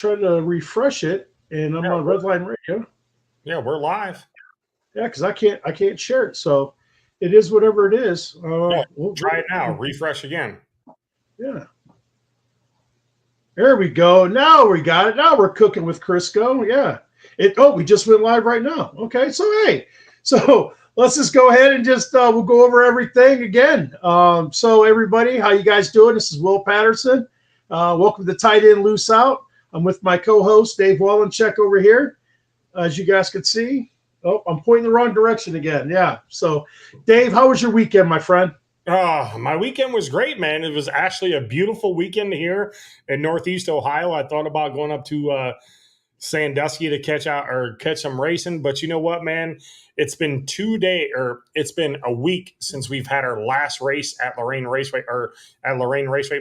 try to refresh it, and I'm Yeah, on Redline Radio. yeah, we're live. Yeah, because I can't share it. So it is whatever it is. Yeah, We'll try it now. Refresh again. yeah. There we go. Now we got it. Now we're cooking with Crisco. Yeah. We just went live right now. Okay. So hey, so let's just go ahead and just we'll go over everything again. So everybody, how you guys doing? This is Will Patterson. Welcome to Tight End Loose Out. I'm with my co-host Dave Wallencheck over here. As you guys can see. Oh, I'm pointing the wrong direction again. Yeah. So, Dave, how was your weekend, my friend? My weekend was great, man. It was actually a beautiful weekend here in Northeast Ohio. I thought about going up to Sandusky to catch some racing, but you know what, man? It's been a week since we've had our last race at Lorraine Raceway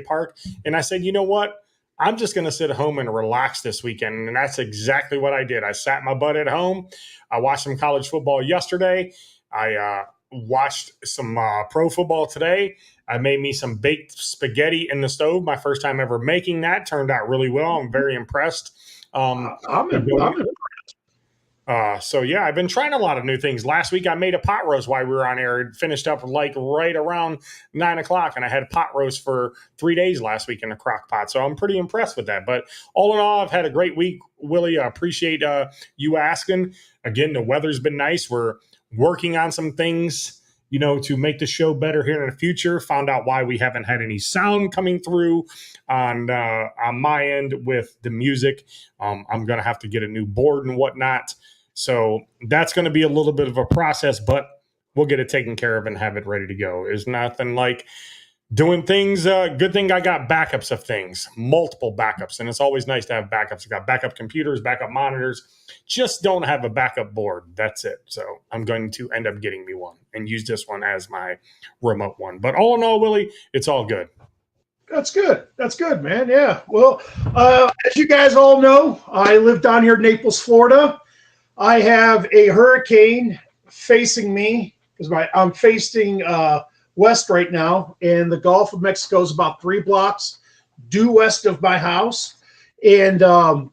Park, and I said, you know what? I'm just going to sit home and relax this weekend, and that's exactly what I did. I sat my butt at home. I watched some college football yesterday. I watched some pro football today. I made me some baked spaghetti in the stove. My first time ever making that. Turned out really well. I'm very impressed. I'm in. So yeah, I've been trying a lot of new things. Last week I made a pot roast while we were on air. It finished up like right around 9 o'clock, and I had pot roast for 3 days last week in a crock pot. So I'm pretty impressed with that. But all in all, I've had a great week, Willie. I appreciate you asking. Again, the weather's been nice. We're working on some things, to make the show better here in the future. Found out why we haven't had any sound coming through on my end with the music. I'm gonna have to get a new board and whatnot. So that's going to be a little bit of a process, but we'll get it taken care of and have it ready to go. There's nothing like doing things. Good thing I got backups of things, multiple backups. And it's always nice to have backups. I got backup computers, backup monitors, just don't have a backup board. That's it. So I'm going to end up getting me one and use this one as my remote one. But all in all, Willie, it's all good. That's good. That's good, man. Yeah. Well, as you guys all know, I live down here in Naples, Florida. I have a hurricane facing me because I'm facing west right now, and the Gulf of Mexico is about 3 blocks due west of my house. And I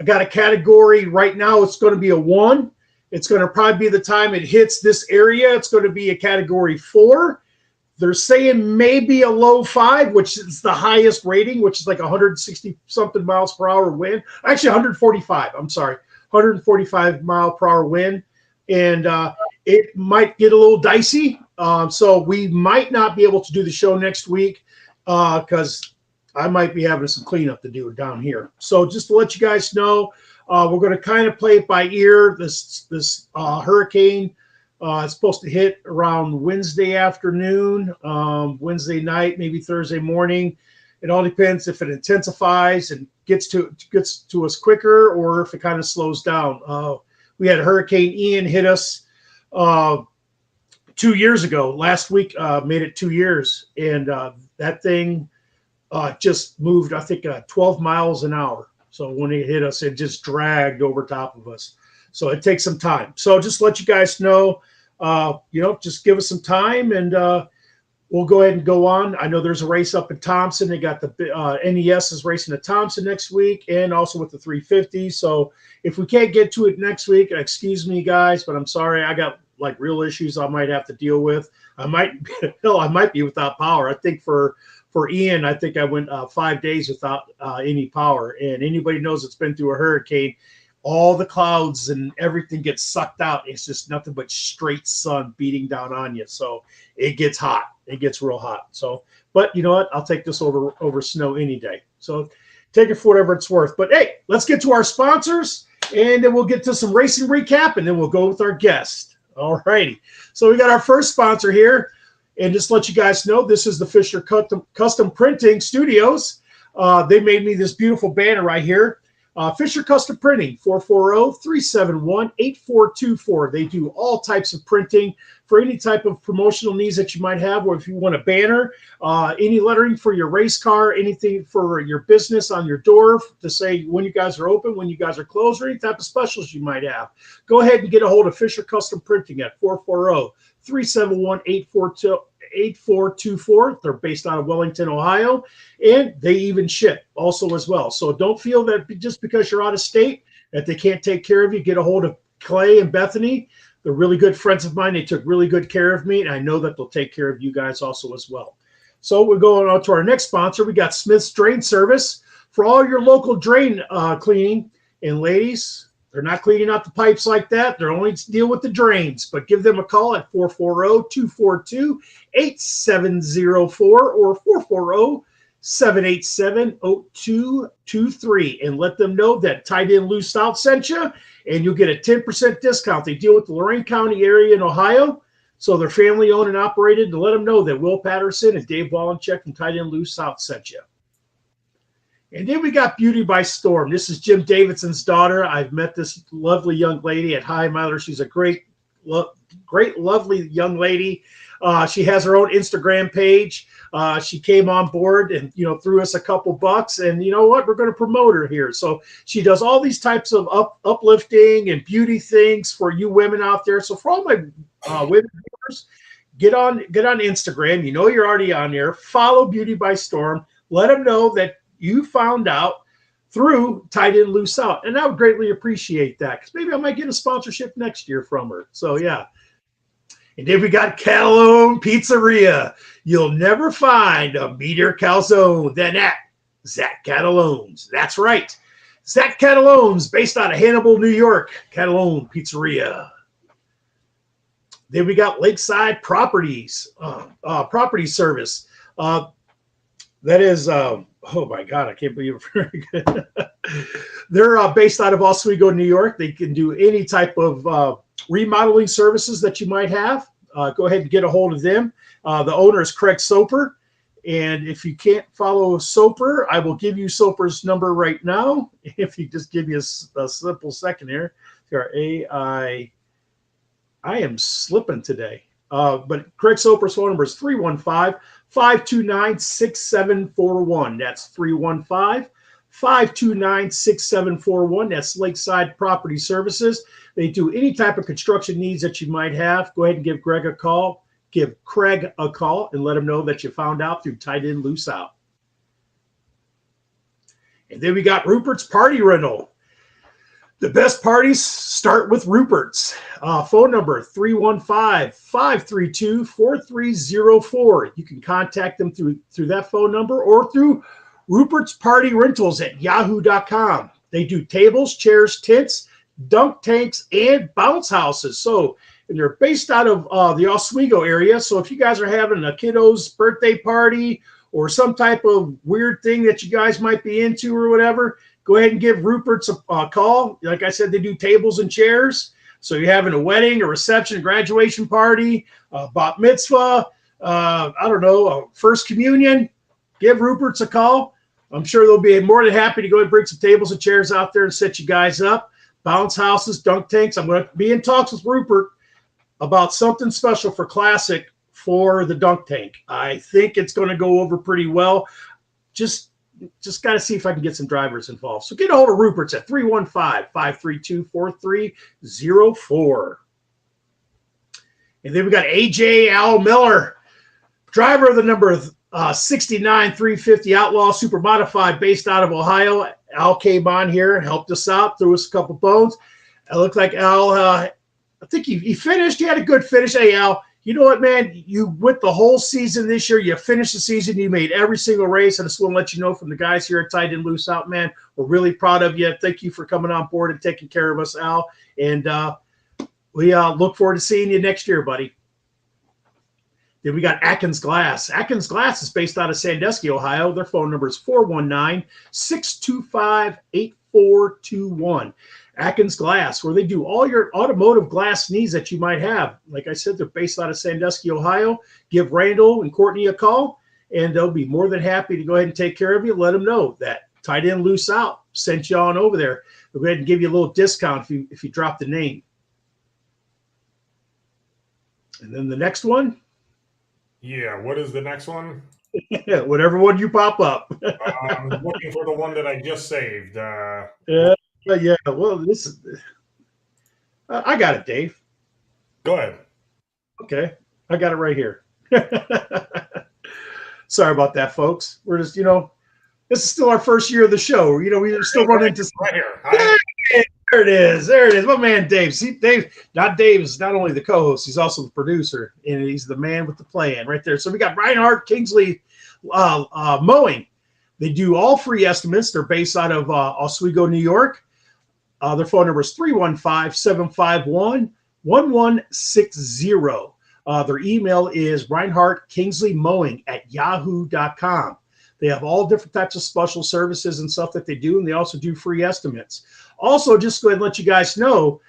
got a category right now. It's going to be a 1. It's going to probably be the time it hits this area. It's going to be a category 4. They're saying maybe a low 5, which is the highest rating, which is like 160 something miles per hour wind. Actually, 145. I'm sorry. 145 mile per hour wind, and it might get a little dicey. So we might not be able to do the show next week because I might be having some cleanup to do down here. So just to let you guys know, we're going to kind of play it by ear. This hurricane is supposed to hit around Wednesday afternoon, Wednesday night, maybe Thursday morning. It all depends if it intensifies and gets to us quicker, or if it kind of slows down. We had Hurricane Ian hit us 2 years ago. Last week made it 2 years, and that thing just moved, I think, 12 miles an hour. So when it hit us, it just dragged over top of us. So it takes some time. So just let you guys know, just give us some time, and we'll go ahead and go on. I know there's a race up in Thompson. They got the NES is racing at Thompson next week, and also with the 350. So if we can't get to it next week, excuse me, guys, but I'm sorry. I got like real issues I might have to deal with. I might be without power. I think for Ian, I think I went 5 days without any power. And anybody knows it's been through a hurricane, all the clouds and everything gets sucked out. It's just nothing but straight sun beating down on you. So it gets hot. It gets real hot. So, but you know what? I'll take this over snow any day. So take it for whatever it's worth. But hey, let's get to our sponsors, and then we'll get to some racing recap, and then we'll go with our guest. All righty. So we got our first sponsor here. And just to let you guys know, this is the Fisher Custom Printing Studios. They made me this beautiful banner right here. Fisher Custom Printing, 440-371-8424. They do all types of printing for any type of promotional needs that you might have, or if you want a banner, any lettering for your race car, anything for your business on your door to say when you guys are open, when you guys are closed, or any type of specials you might have. Go ahead and get a hold of Fisher Custom Printing at 440-371-8424. 8424. They're based out of Wellington, Ohio, and they even ship also as well. So don't feel that just because you're out of state that they can't take care of you. Get a hold of Clay and Bethany. They're really good friends of mine. They took really good care of me, and I know that they'll take care of you guys also as well. So we're going on to our next sponsor. We got Smith's Drain Service for all your local drain cleaning. And ladies, they're not cleaning out the pipes like that. They're only deal with the drains. But give them a call at 440-242-8704 or 440-787-0223 and let them know that Tied In Loose Out sent you, and you'll get a 10% discount. They deal with the Lorain County area in Ohio. So they're family owned and operated, to let them know that Will Patterson and Dave Wallencheck from Tied In Loose South sent you. And then we got Beauty by Storm. This is Jim Davidson's daughter. I've met this lovely young lady at High Mother. She's a great, lovely young lady. She has her own Instagram page. She came on board and, threw us a couple bucks. And you know what? We're going to promote her here. So she does all these types of uplifting and beauty things for you women out there. So for all my women viewers, get on Instagram. You're already on there. Follow Beauty by Storm. Let them know that you found out through Tied In Loose Out. And I would greatly appreciate that, because maybe I might get a sponsorship next year from her. So, yeah. And then we got Catalone Pizzeria. You'll never find a meatier calzone than at Zach Catalone's. That's right. Zach Catalone's, based out of Hannibal, New York. Catalone Pizzeria. Then we got Lakeside Properties, Property Service. That is, oh my God, I can't believe it's very good. They're based out of Oswego, New York. They can do any type of remodeling services that you might have. Go ahead and get a hold of them. The owner is Craig Soper. And if you can't follow Soper, I will give you Soper's number right now. If you just give me a simple second here. I am slipping today. But Craig Soper's phone number is 315-529-6741. That's 315-529-6741. That's Lakeside Property Services. They do any type of construction needs that you might have. Go ahead and give Greg a call. Give Craig a call and let him know that you found out through Tied In Loose Out. And then we got Rupert's Party Rental. The best parties start with Rupert's. Phone number 315-532-4304. You can contact them through that phone number or through Rupert's Party Rentals at yahoo.com. They do tables, chairs, tents, dunk tanks, and bounce houses. And they're based out of the Oswego area. So if you guys are having a kiddo's birthday party or some type of weird thing that you guys might be into or whatever, go ahead and give Rupert's a call. Like I said, they do tables and chairs. So you're having a wedding, a reception, a graduation party, a bat mitzvah, a first communion, give Rupert's a call. I'm sure they'll be more than happy to go and bring some tables and chairs out there and set you guys up. Bounce houses, dunk tanks. I'm going to be in talks with Rupert about something special for Classic for the dunk tank. I think it's going to go over pretty well. Just got to see if I can get some drivers involved. So get a hold of Rupert's at 315-532-4304. And then we got AJ Al Miller, driver of the number 69-350 Outlaw Super Modified, based out of Ohio. Al came on here, helped us out, threw us a couple bones. It looked like Al, I think he finished. He had a good finish. Hey, Al, you know what, man? You went the whole season this year. You finished the season. You made every single race. I just want to let you know from the guys here at Tied In Loose Out, man, we're really proud of you. Thank you for coming on board and taking care of us, Al. And we look forward to seeing you next year, buddy. Then we got Atkins Glass. Atkins Glass is based out of Sandusky, Ohio. Their phone number is 419-625-8421. Atkins Glass, where they do all your automotive glass needs that you might have. Like I said, they're based out of Sandusky, Ohio. Give Randall and Courtney a call, and they'll be more than happy to go ahead and take care of you. Let them know that Tied In Loose Out sent you on over there. They'll go ahead and give you a little discount if you drop the name. And then the next one. Yeah, what is the next one? Whatever one you pop up. I'm looking for the one that I just saved. Yeah, well, this is. I got it, Dave. Go ahead. Okay, I got it right here. Sorry about that, folks. We're just, this is still our first year of the show. We still run into right here. there it is. There it is. My man Dave. See, Dave is not only the co-host, he's also the producer, and he's the man with the plan right there. So we got Reinhardt Kingsley Mowing. They do all free estimates. They're based out of Oswego, New York. Their phone number is 315-751-1160. Their email is reinhardtkingsley@yahoo.com. They have all different types of special services and stuff that they do, and they also do free estimates. Also, just go ahead and let you guys know,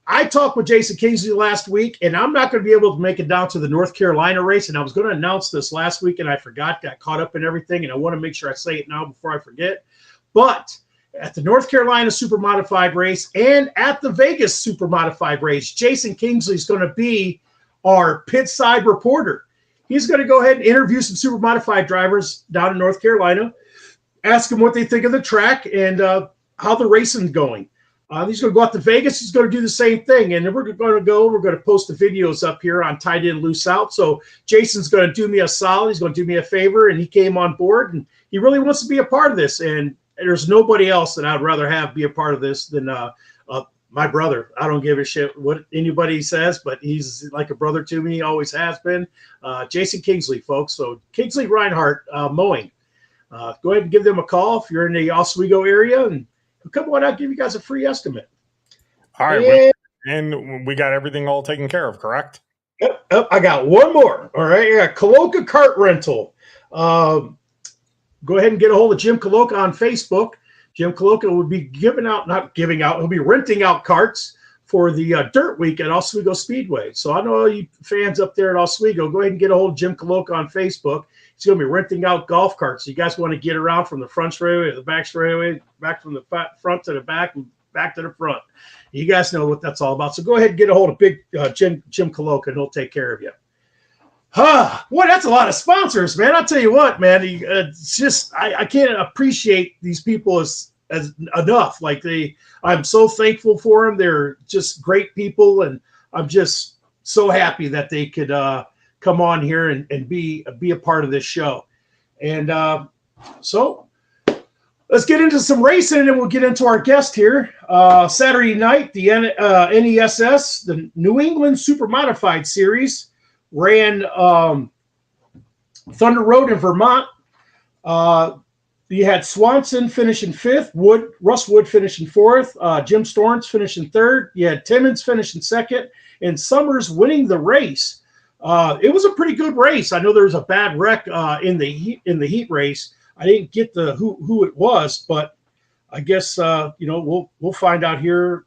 I talked with Jason Kingsley last week, and I'm not going to be able to make it down to the North Carolina race, and I was going to announce this last week, and I forgot, got caught up in everything, and I want to make sure I say it now before I forget. But at the North Carolina Super Modified race and at the Vegas Super Modified race, Jason Kingsley is going to be our pit side reporter. He's going to go ahead and interview some Super Modified drivers down in North Carolina, ask them what they think of the track and how the racing's going. He's going to go out to Vegas. He's going to do the same thing. And then we're going to post the videos up here on Tied In Loose Out. So Jason's going to do me a solid. He's going to do me a favor. And he came on board, and he really wants to be a part of this. And there's nobody else that I'd rather have be a part of this than my brother. I don't give a shit what anybody says, but he's like a brother to me. He always has been. Jason Kingsley, folks. So Kingsley Reinhardt Mowing. Go ahead and give them a call if you're in the Oswego area, and come on out, give you guys a free estimate. All right. And we got everything all taken care of, correct? Yep, I got one more. All right. I got Coloca Cart Rental. Go ahead and get a hold of Jim Coloca on Facebook. Jim Coloca will be he'll be renting out carts for the Dirt Week at Oswego Speedway. So I know all you fans up there at Oswego, go ahead and get a hold of Jim Coloca on Facebook. He's going to be renting out golf carts. So you guys want to get around from the front straightaway to the back straightaway, back from the front to the back, and back to the front. You guys know what that's all about. So go ahead and get a hold of Big Jim Coloca, and he'll take care of you. Boy, that's a lot of sponsors, man. I'll tell you what, man. It's just I can't appreciate these people as enough. I'm so thankful for them. They're just great people, and I'm just so happy that they could come on here and be a part of this show. And so let's get into some racing, and then we'll get into our guest here. Saturday night, the NESS, the New England Super Modified Series, ran Thunder Road in Vermont. You had Swanson finishing fifth, Russ Wood finishing fourth, Jim Storms finishing third. You had Timmons finishing second, and Summers winning the race. It was a pretty good race. I know there was a bad wreck in the heat race. I didn't get the who it was, but I guess we'll find out here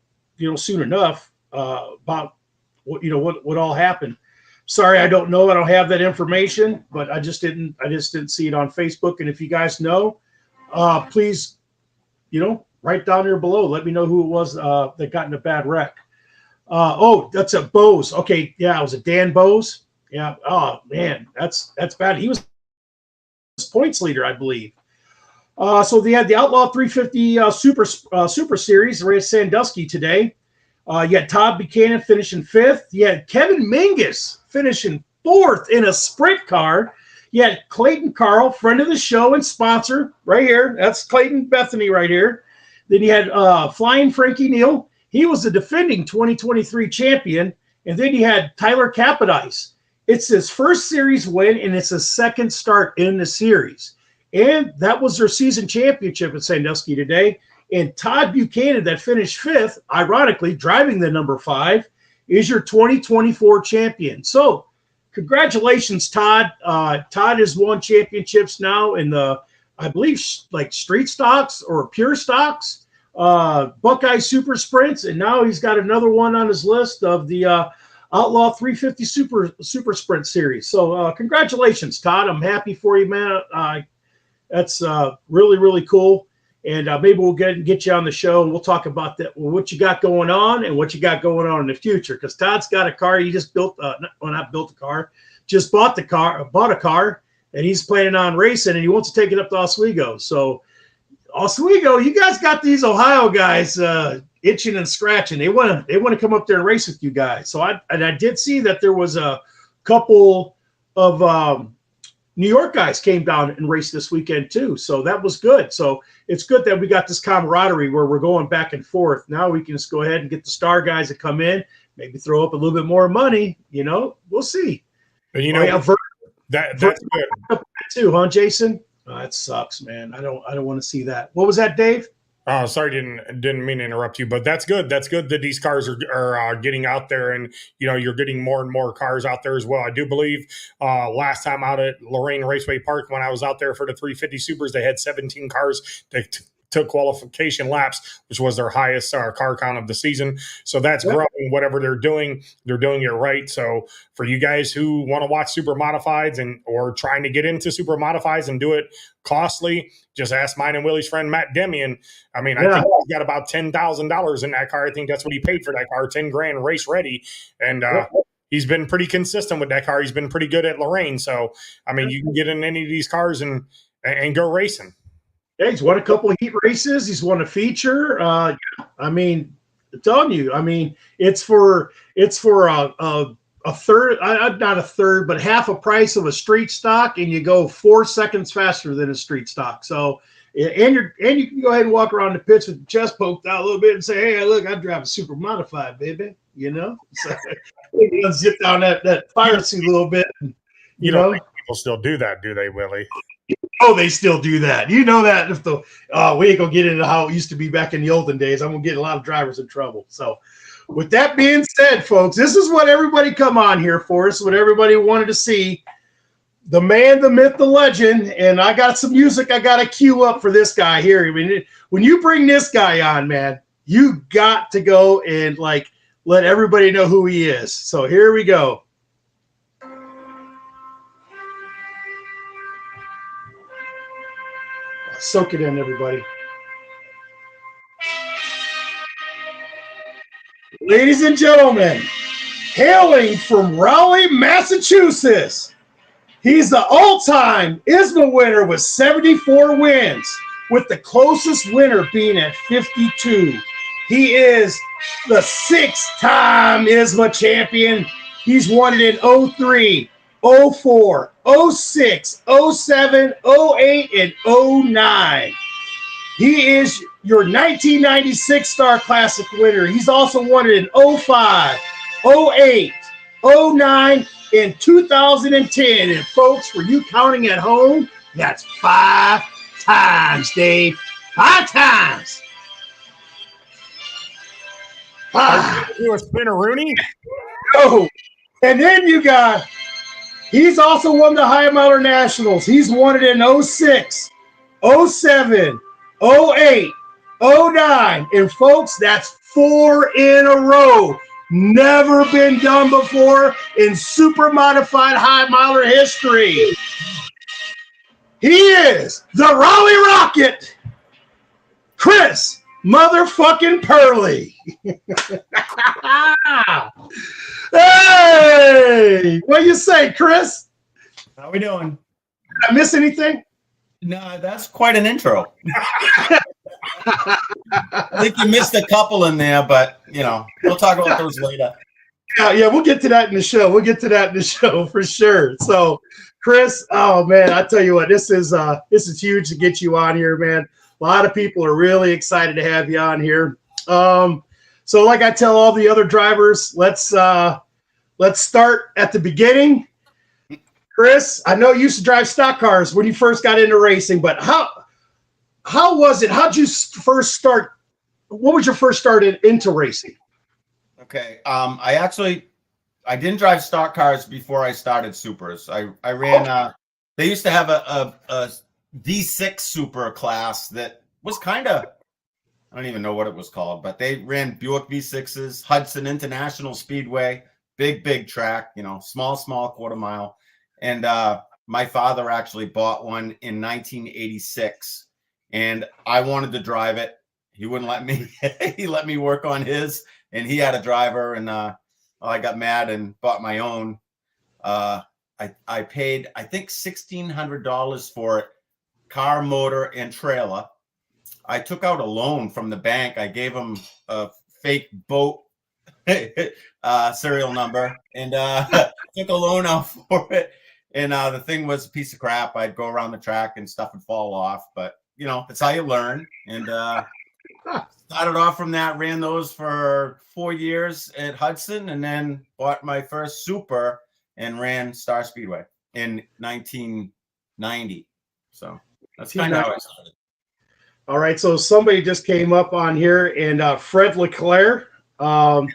soon enough about what all happened. Sorry, I don't know. I don't have that information, but I just didn't see it on Facebook. And if you guys know, please, write down here below. Let me know who it was that got in a bad wreck. That's a Bose. Okay, yeah, it was a Dan Bose. Yeah. Oh man, that's bad. He was points leader, I believe. So they had the Outlaw 350 Super Series. They ran Sandusky today. You had Todd Buchanan finishing fifth. You had Kevin Mingus finishing fourth in a sprint car. You had Clayton Carl, friend of the show and sponsor, right here. That's Clayton Bethany right here. Then you had Flying Frankie Neal. He was the defending 2023 champion. And then you had Tyler Capodice. It's his first series win, and it's his second start in the series. And that was their season championship at Sandusky today. And Todd Buchanan, that finished fifth, ironically, driving the number 5, is your 2024 champion. So congratulations, Todd. Todd has won championships now in the, I believe, like street stocks or pure stocks, Buckeye Super Sprints, and now he's got another one on his list of the Outlaw 350 Super Sprint Series. So congratulations, Todd. I'm happy for you, man. That's really, really cool. And maybe we'll get you on the show, and we'll talk about that, what you got going on and what you got going on in the future. Because Todd's got a car. He just bought a car, and he's planning on racing, and he wants to take it up to Oswego. So Oswego, you guys got these Ohio guys itching and scratching. They want to come up there and race with you guys. So I did see that there was a couple of New York guys came down and raced this weekend too. So that was good. So it's good that we got this camaraderie where we're going back and forth. Now we can just go ahead and get the star guys to come in, maybe throw up a little bit more money. We'll see. But that's good too, huh, Jason? Oh, that sucks, man. I don't want to see that. What was that, Dave? Oh, sorry, didn't mean to interrupt you, but that's good. That's good that these cars are getting out there, and you're getting more and more cars out there as well. I do believe last time out at Lorraine Raceway Park, when I was out there for the 350 Supers, they had 17 cars that took qualification laps, which was their highest car count of the season. So that's growing. Whatever they're doing it right. So for you guys who want to watch super modifieds or trying to get into super modifieds and do it costly, just ask mine and Willie's friend Matt Demian. I mean, I think he's got about $10,000 in that car. I think that's what he paid for that car, 10 grand race ready. And he's been pretty consistent with that car. He's been pretty good at Lorraine. So, I mean, you can get in any of these cars and go racing. Yeah, he's won a couple of heat races. He's won a feature. I mean, I'm telling you, it's for a third, not a third, but half a price of a street stock, and you go 4 seconds faster than a street stock. So, and you can go ahead and walk around the pits with your chest poked out a little bit and say, "Hey, look, I drive a super modified, baby." So you zip down that fire seat a little bit. And, you don't think people still do that, do they, Willie? Oh, they still do that. You know that if we ain't gonna get into how it used to be back in the olden days. I'm gonna get a lot of drivers in trouble. So, with that being said, folks, this is what everybody come on here for. This is what everybody wanted to see. The man, the myth, the legend, and I got some music I got to cue up for this guy here. I mean, when you bring this guy on, man, you got to go and let everybody know who he is. So here we go. Soak it in, everybody. Ladies and gentlemen, hailing from Raleigh, Massachusetts, he's the all-time ISMA winner with 74 wins, with the closest winner being at 52. He is the 6-time ISMA champion. He's won it in 03, 04, 06, 07, 08, and 09. He is your 1996 Star Classic winner. He's also won it in 05, 08, 09, and 2010. And folks, for you counting at home, that's 5 times, Dave. 5 times. You a spinner-rooney? Oh, and then he's also won the High Miler Nationals. He's won it in 06, 07, 08, 09. And folks, that's 4 in a row. Never been done before in super modified high miler history. He is the Raleigh Rocket, Chris motherfucking Perley. Hey, what do you say, Chris? How we doing? Did I miss anything? No, that's quite an intro. I think you missed a couple in there, but we'll talk about those later. Yeah, we'll get to that in the show. We'll get to that in the show for sure. So, Chris, oh man, I tell you what, this is huge to get you on here, man. A lot of people are really excited to have you on here. So like I tell all the other drivers, let's start at the beginning. Chris, I know you used to drive stock cars when you first got into racing, but how was it? How'd you first start? What was your first start into racing? Okay. I didn't drive stock cars before I started supers. I ran, they used to have a V6 super class that was kind of, I don't even know what it was called, but they ran Buick V6s, Hudson International Speedway, big track, small quarter mile. And my father actually bought one in 1986, and I wanted to drive it. He wouldn't let me. He let me work on his, and he had a driver, and I got mad and bought my own. I paid, I think, $1,600 for it, car, motor, and trailer. I took out a loan from the bank. I gave him a fake boat serial number and took a loan out for it. And the thing was a piece of crap. I'd go around the track and stuff would fall off, but you know, it's how you learn. And started off from that, ran those for 4 years at Hudson, and then bought my first Super and ran Star Speedway in 1990. So that's kind of how I started. All right, so somebody just came up on here, and Fred Leclerc, if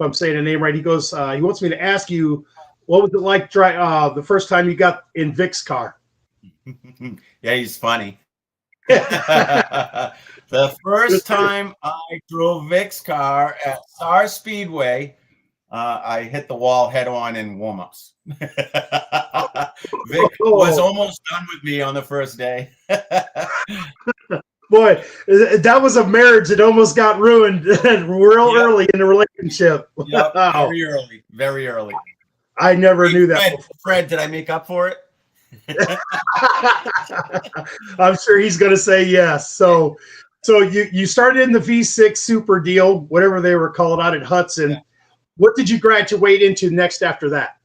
I'm saying the name right, he goes, he wants me to ask you, what was it like the first time you got in Vic's car? Yeah, he's funny. The first time I drove Vic's car at Star Speedway, I hit the wall head on in warm-ups. Vic was almost done with me on the first day. Boy, that was a marriage that almost got ruined real early in the relationship. Yep, very early, very early. I never knew that. Fred, did I make up for it? I'm sure he's going to say yes. So you started in the V6 Super deal, whatever they were called, out at Hudson. Yeah. What did you graduate into next after that?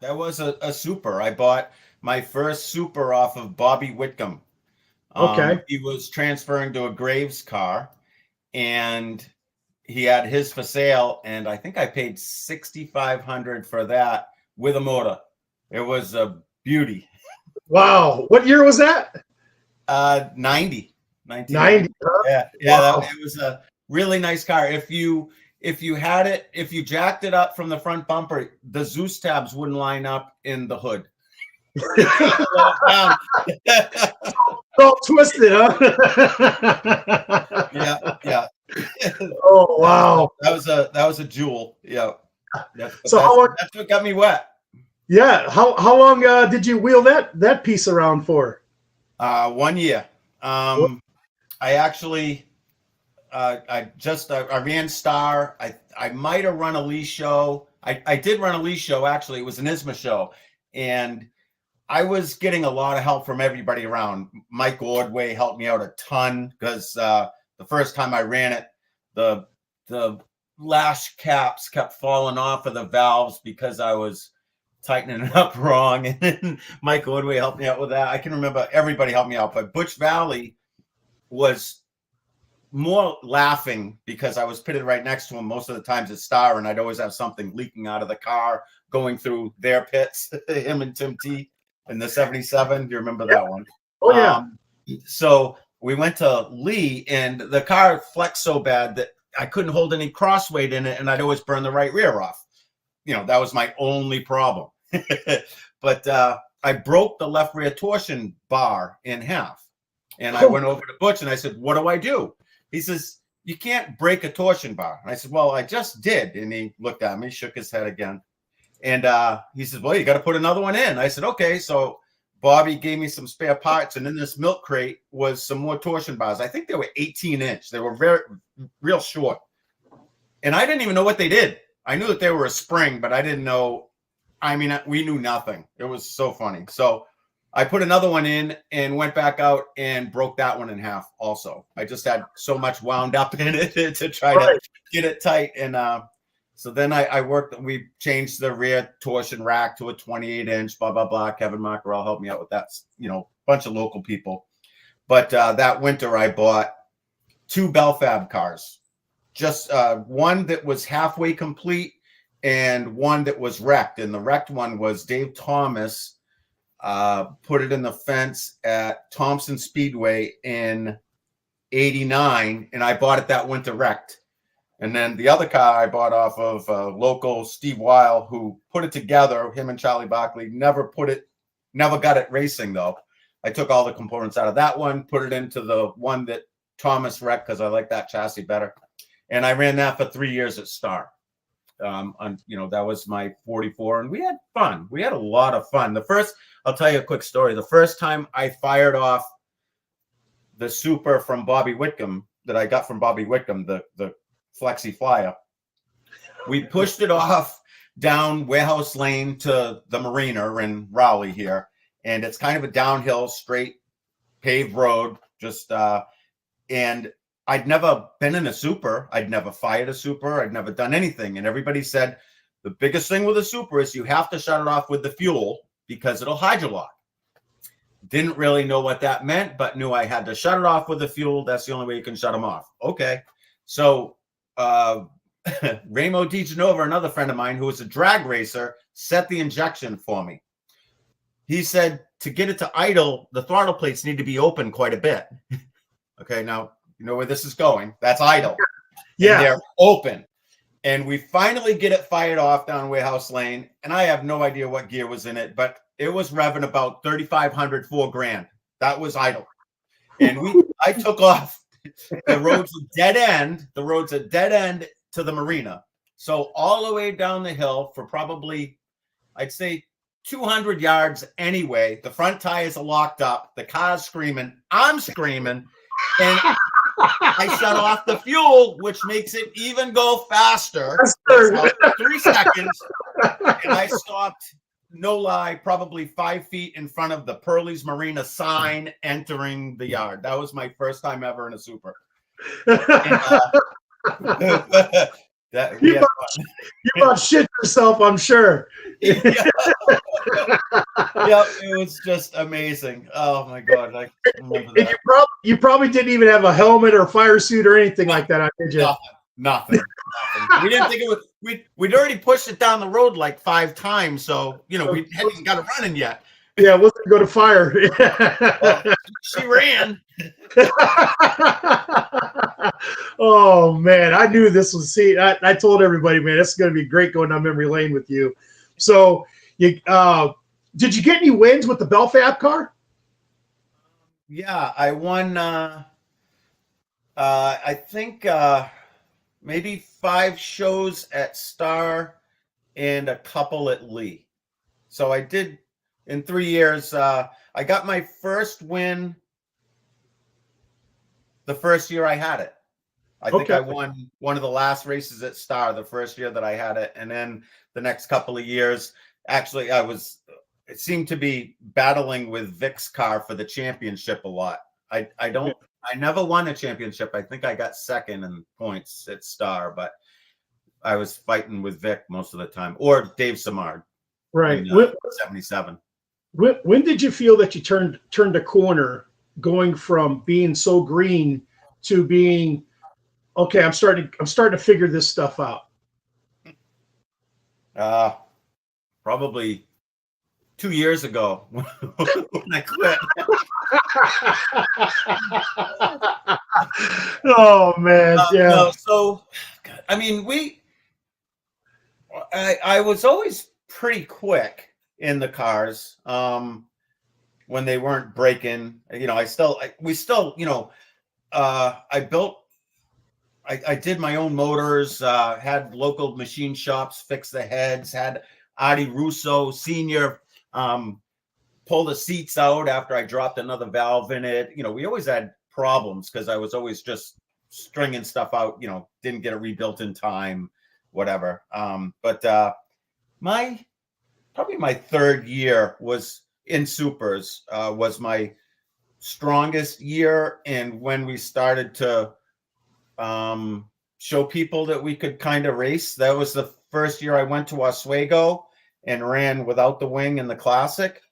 That was a Super. I bought my first Super off of Bobby Whitcomb. Okay. He was transferring to a Graves car, and he had his for sale, and I think I paid $6,500 for that with a motor. It was a beauty. Wow. What year was that? 90. 90. Yeah. Wow. It was a really nice car. If you had it, if you jacked it up from the front bumper, the Zeus tabs wouldn't line up in the hood. All twisted, huh? Yeah. Oh wow. That was a jewel. Yeah. That's what got me wet. Yeah. How long did you wheel that piece around for? 1 year. I actually I ran Star. I might have run a Lee show. I did run a Lee show, actually. It was an ISMA show. And I was getting a lot of help from everybody around. Mike Ordway helped me out a ton because the first time I ran it, the lash caps kept falling off of the valves because I was tightening it up wrong. And then Mike Ordway helped me out with that. I can remember everybody helped me out, but Butch Valley was more laughing because I was pitted right next to him most of the times at Star, and I'd always have something leaking out of the car going through their pits, him and Tim T in the 77. Do you remember that one? Oh, yeah. So we went to Lee, and the car flexed so bad that I couldn't hold any crossweight in it, and I'd always burn the right rear off. You know, that was my only problem. But I broke the left rear torsion bar in half. And I went over to Butch, and I said, what do I do? He says, you can't break a torsion bar. And I said, well, I just did. And he looked at me, shook his head again. And he said, well, you got to put another one in. I said, okay. So Bobby gave me some spare parts. And in this milk crate was some more torsion bars. I think they were 18-inch. They were real short. And I didn't even know what they did. I knew that they were a spring, but I didn't know. I mean, we knew nothing. It was so funny. So I put another one in and went back out and broke that one in half also. I just had so much wound up in it to try to get it tight. And so then we changed the rear torsion rack to a 28-inch, blah, blah, blah. Kevin Mackerel helped me out with that, you know, bunch of local people. But that winter I bought 2 Belfab cars, just one that was halfway complete and one that was wrecked. And the wrecked one was Dave Thomas put it in the fence at Thompson Speedway in '89, and I bought it that winter wrecked. And then the other car I bought off of local Steve Weil, who put it together, him and Charlie Barkley, never got it racing though. I took all the components out of that one, put it into the one that Thomas wrecked because I like that chassis better. And I ran that for 3 years at Star. That was my 44, and we had fun. We had a lot of fun. I'll tell you a quick story. The first time I fired off the Super from Bobby Whitcomb that I got from Bobby Whitcomb, the Flexi Flyer, we pushed it off down Warehouse Lane to the Marina in Raleigh here, and it's kind of a downhill, straight paved road. And I'd never been in a Super. I'd never fired a Super. I'd never done anything. And everybody said the biggest thing with a Super is you have to shut it off with the fuel because it'll hydrolock. Didn't really know what that meant, but knew I had to shut it off with the fuel. That's the only way you can shut them off. Okay. So Ramo DiGenova, another friend of mine who was a drag racer, set the injection for me. He said to get it to idle, the throttle plates need to be open quite a bit. Okay, now you know where this is going. That's idle. Yeah. And they're open. And we finally get it fired off down Warehouse Lane. And I have no idea what gear was in it, but it was revving about 3,500, $4,000. That was idle. And I took off. The road's a dead end. The road's a dead end to the marina. So all the way down the hill for probably, I'd say 200 yards anyway. The front tires are locked up. The car's screaming. I'm screaming. And I shut off the fuel, which makes it even go faster. 3 seconds. And I stopped, no lie, probably 5 feet in front of the Perley's Marina sign entering the yard. That was my first time ever in a super. And, you about shit yourself, I'm sure. Yeah. Yep, it was just amazing. Oh my god, I remember that. You probably didn't even have a helmet or fire suit or anything like that, did you? Nothing. We didn't think it was. We'd already pushed it down the road like 5 times, so we hadn't even got it running yet. Yeah, let's go to fire. Well, she ran. Oh man, I knew this was. See, I told everybody, man, it's going to be great going down memory lane with you. So, did you get any wins with the Belfab car? Yeah, I won. I think maybe 5 shows at Star and a couple at Lee. So I did in 3 years. I got my first win the first year I had it. I think I won one of the last races at Star the first year that I had it. And then the next couple of years, actually, it seemed to be battling with Vic's car for the championship a lot. I never won a championship. I think I got second in points at Star, but I was fighting with Vic most of the time, or Dave Samard. Right. In, 77. When did you feel that you turned a corner, going from being so green to being, okay, I'm starting to figure this stuff out? Probably 2 years ago when I quit. Oh man, yeah. No, so, I mean, I was always pretty quick in the cars when they weren't breaking. I did my own motors, had local machine shops fix the heads, had Artie Russo Sr. Pull the seats out after I dropped another valve in it. We always had problems because I was always just stringing stuff out, didn't get it rebuilt in time, whatever. But probably my 3rd year was in supers, was my strongest year. And when we started to show people that we could kind of race, that was the first year I went to Oswego and ran without the wing in the classic.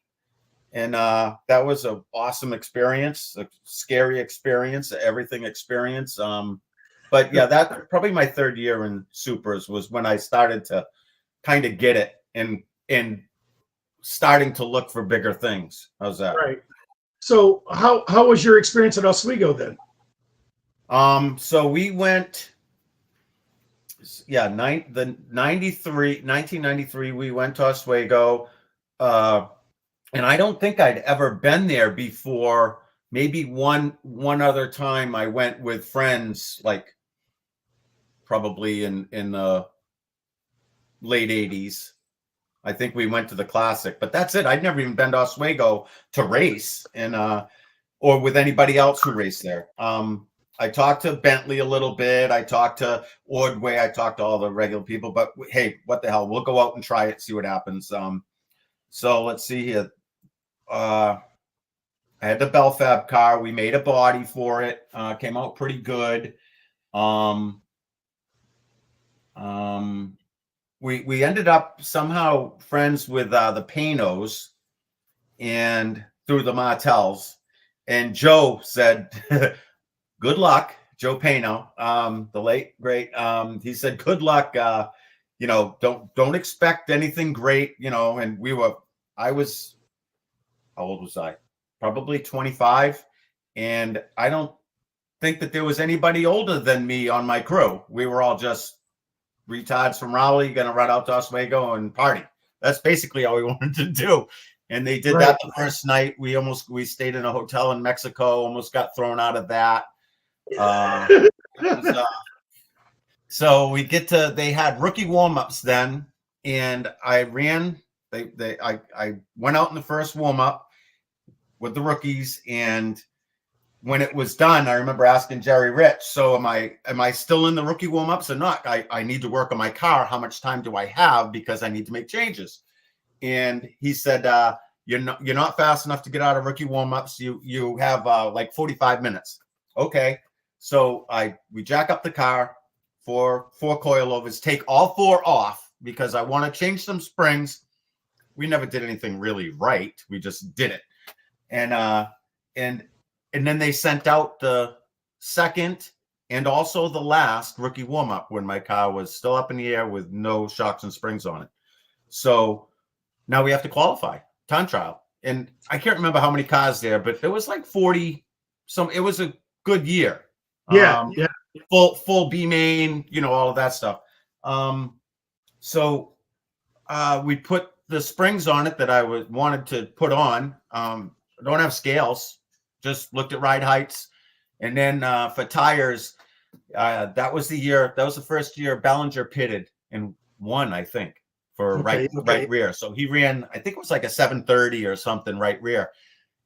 And that was an awesome experience, a scary experience, everything experience. But yeah, that probably my 3rd year in supers was when I started to kind of get it and starting to look for bigger things. How's that? Right. So how was your experience at Oswego then? So we went, 1993, we went to Oswego. And I don't think I'd ever been there before. Maybe one other time I went with friends, like probably in the late 80s. I think we went to the classic, but that's it. I'd never even been to Oswego to race or with anybody else who raced there. I talked to Bentley a little bit. I talked to Ordway. I talked to all the regular people, but hey, what the hell? We'll go out and try it, see what happens. So let's see here. I had the Belfab car. We made a body for it. Came out pretty good. We ended up somehow friends with the Panos, and through the Martells. And Joe said, good luck. Joe Pano, the late, great. He said, good luck. Don't expect anything great, and I was, how old was I? Probably 25. And I don't think that there was anybody older than me on my crew. We were all just retards from Raleigh, going to run out to Oswego and party. That's basically all we wanted to do. And they did that the first night. We stayed in a hotel in Mexico, almost got thrown out of that. So they had rookie warm-ups then, and I ran. I went out in the first warm-up with the rookies, and when it was done, I remember asking Jerry Rich, so am I still in the rookie warm-ups or not? I need to work on my car. How much time do I have? Because I need to make changes. And he said, you're not fast enough to get out of rookie warm-ups. You have like 45 minutes. Okay. So we jack up the car, four coilovers, take all four off because I want to change some springs. We never did anything really right. We just did it. And then they sent out the second and also the last rookie warm-up when my car was still up in the air with no shocks and springs on it. So now we have to qualify, time trial. And I can't remember how many cars there, but it was like 40 some. It was a good year. Yeah. Full B main, all of that stuff. So we put the springs on it that I wanted to put on. I don't have scales, just looked at ride heights. And then for tires, that was the first year Ballinger pitted and won, I think, for right rear. So he ran, I think it was like a 730 or something right rear.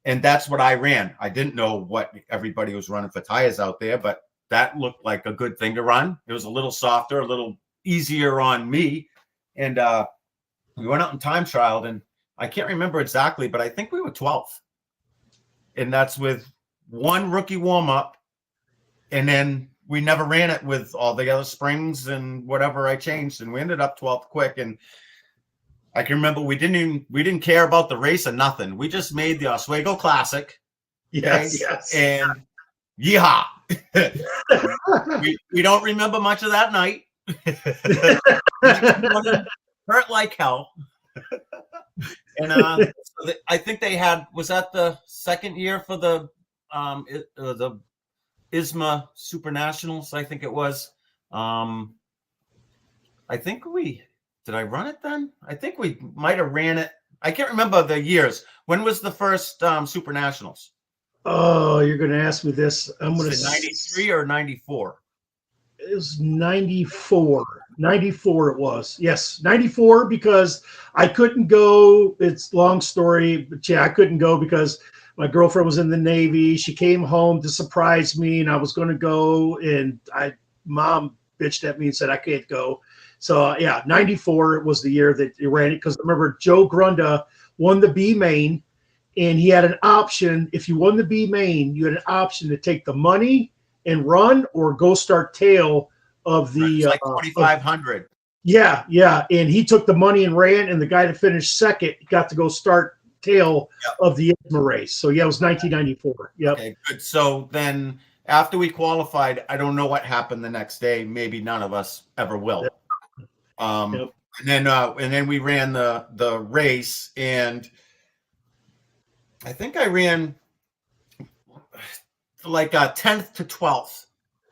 And that's what I ran. I didn't know what everybody was running for tires out there, but that looked like a good thing to run. It was a little softer, a little easier on me. And we went out and time trialed, and I can't remember exactly, but I think we were 12th. And that's with one rookie warm-up. And then we never ran it with all the other springs and whatever I changed. And we ended up 12th quick. And I can remember we didn't care about the race or nothing. We just made the Oswego Classic. Yes. And yeehaw. we don't remember much of that night. Hurt like hell. And I think they had, was that the second year for the ISMA Super Nationals? I think it was. I think did I run it then? I think we might have ran it. I can't remember the years. When was the first Super Nationals? Oh, you're going to ask me this. I'm going to say 93 or 94. It was 94. 94 it was. Yes, 94 because I couldn't go. It's a long story, but yeah, I couldn't go because my girlfriend was in the Navy. She came home to surprise me, and I was going to go, and mom bitched at me and said I can't go. So yeah, 94 was the year that he ran it because remember Joe Grunda won the B main, and he had an option. If you won the B main, you had an option to take the money and run or go start tail of the like 2,500. Yeah, and he took the money and ran, and the guy that finished second got to go start tail of the ISMA race. So yeah, it was 1994. Yep. Okay, good. So then after we qualified, I don't know what happened the next day. Maybe none of us ever will. Yep. And then we ran the race, and I think I ran like 10th to 12th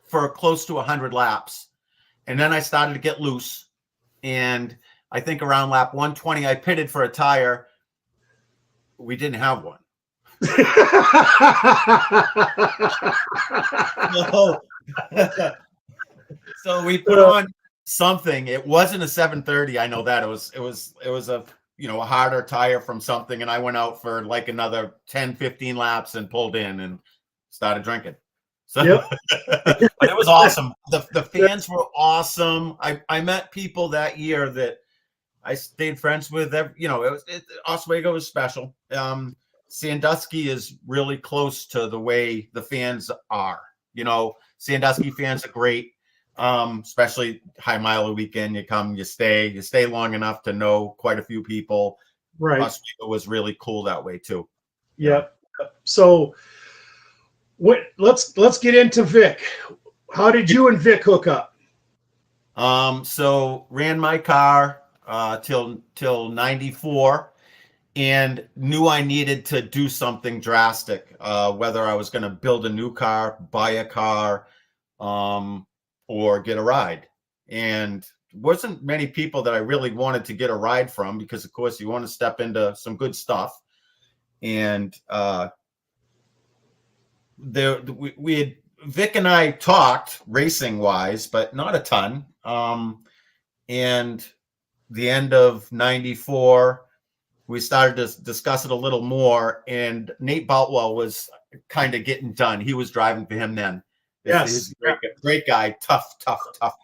for close to 100 laps. And then I started to get loose. And I think around lap 120, I pitted for a tire. We didn't have one. So we put on something. It wasn't a 730. I know that it was a a harder tire from something. And I went out for like another 10, 15 laps and pulled in and started drinking. So but it was awesome. The fans were awesome. I met people that year that I stayed friends with. Oswego was special. Sandusky is really close to the way the fans are. Sandusky fans are great, especially high miler weekend. You come, you stay long enough to know quite a few people. Right. Oswego was really cool that way too. Yep. So let's get into Vic. How did you and Vic hook up? So ran my car till 94 and knew I needed to do something drastic, whether I was going to build a new car, buy a car, or get a ride. And wasn't many people that I really wanted to get a ride from, because of course you want to step into some good stuff. And we had, Vic and I talked racing wise, but not a ton. And the end of 94, we started to discuss it a little more, and Nate Boutwell was kind of getting done. He was driving for him then. He's a great guy, tough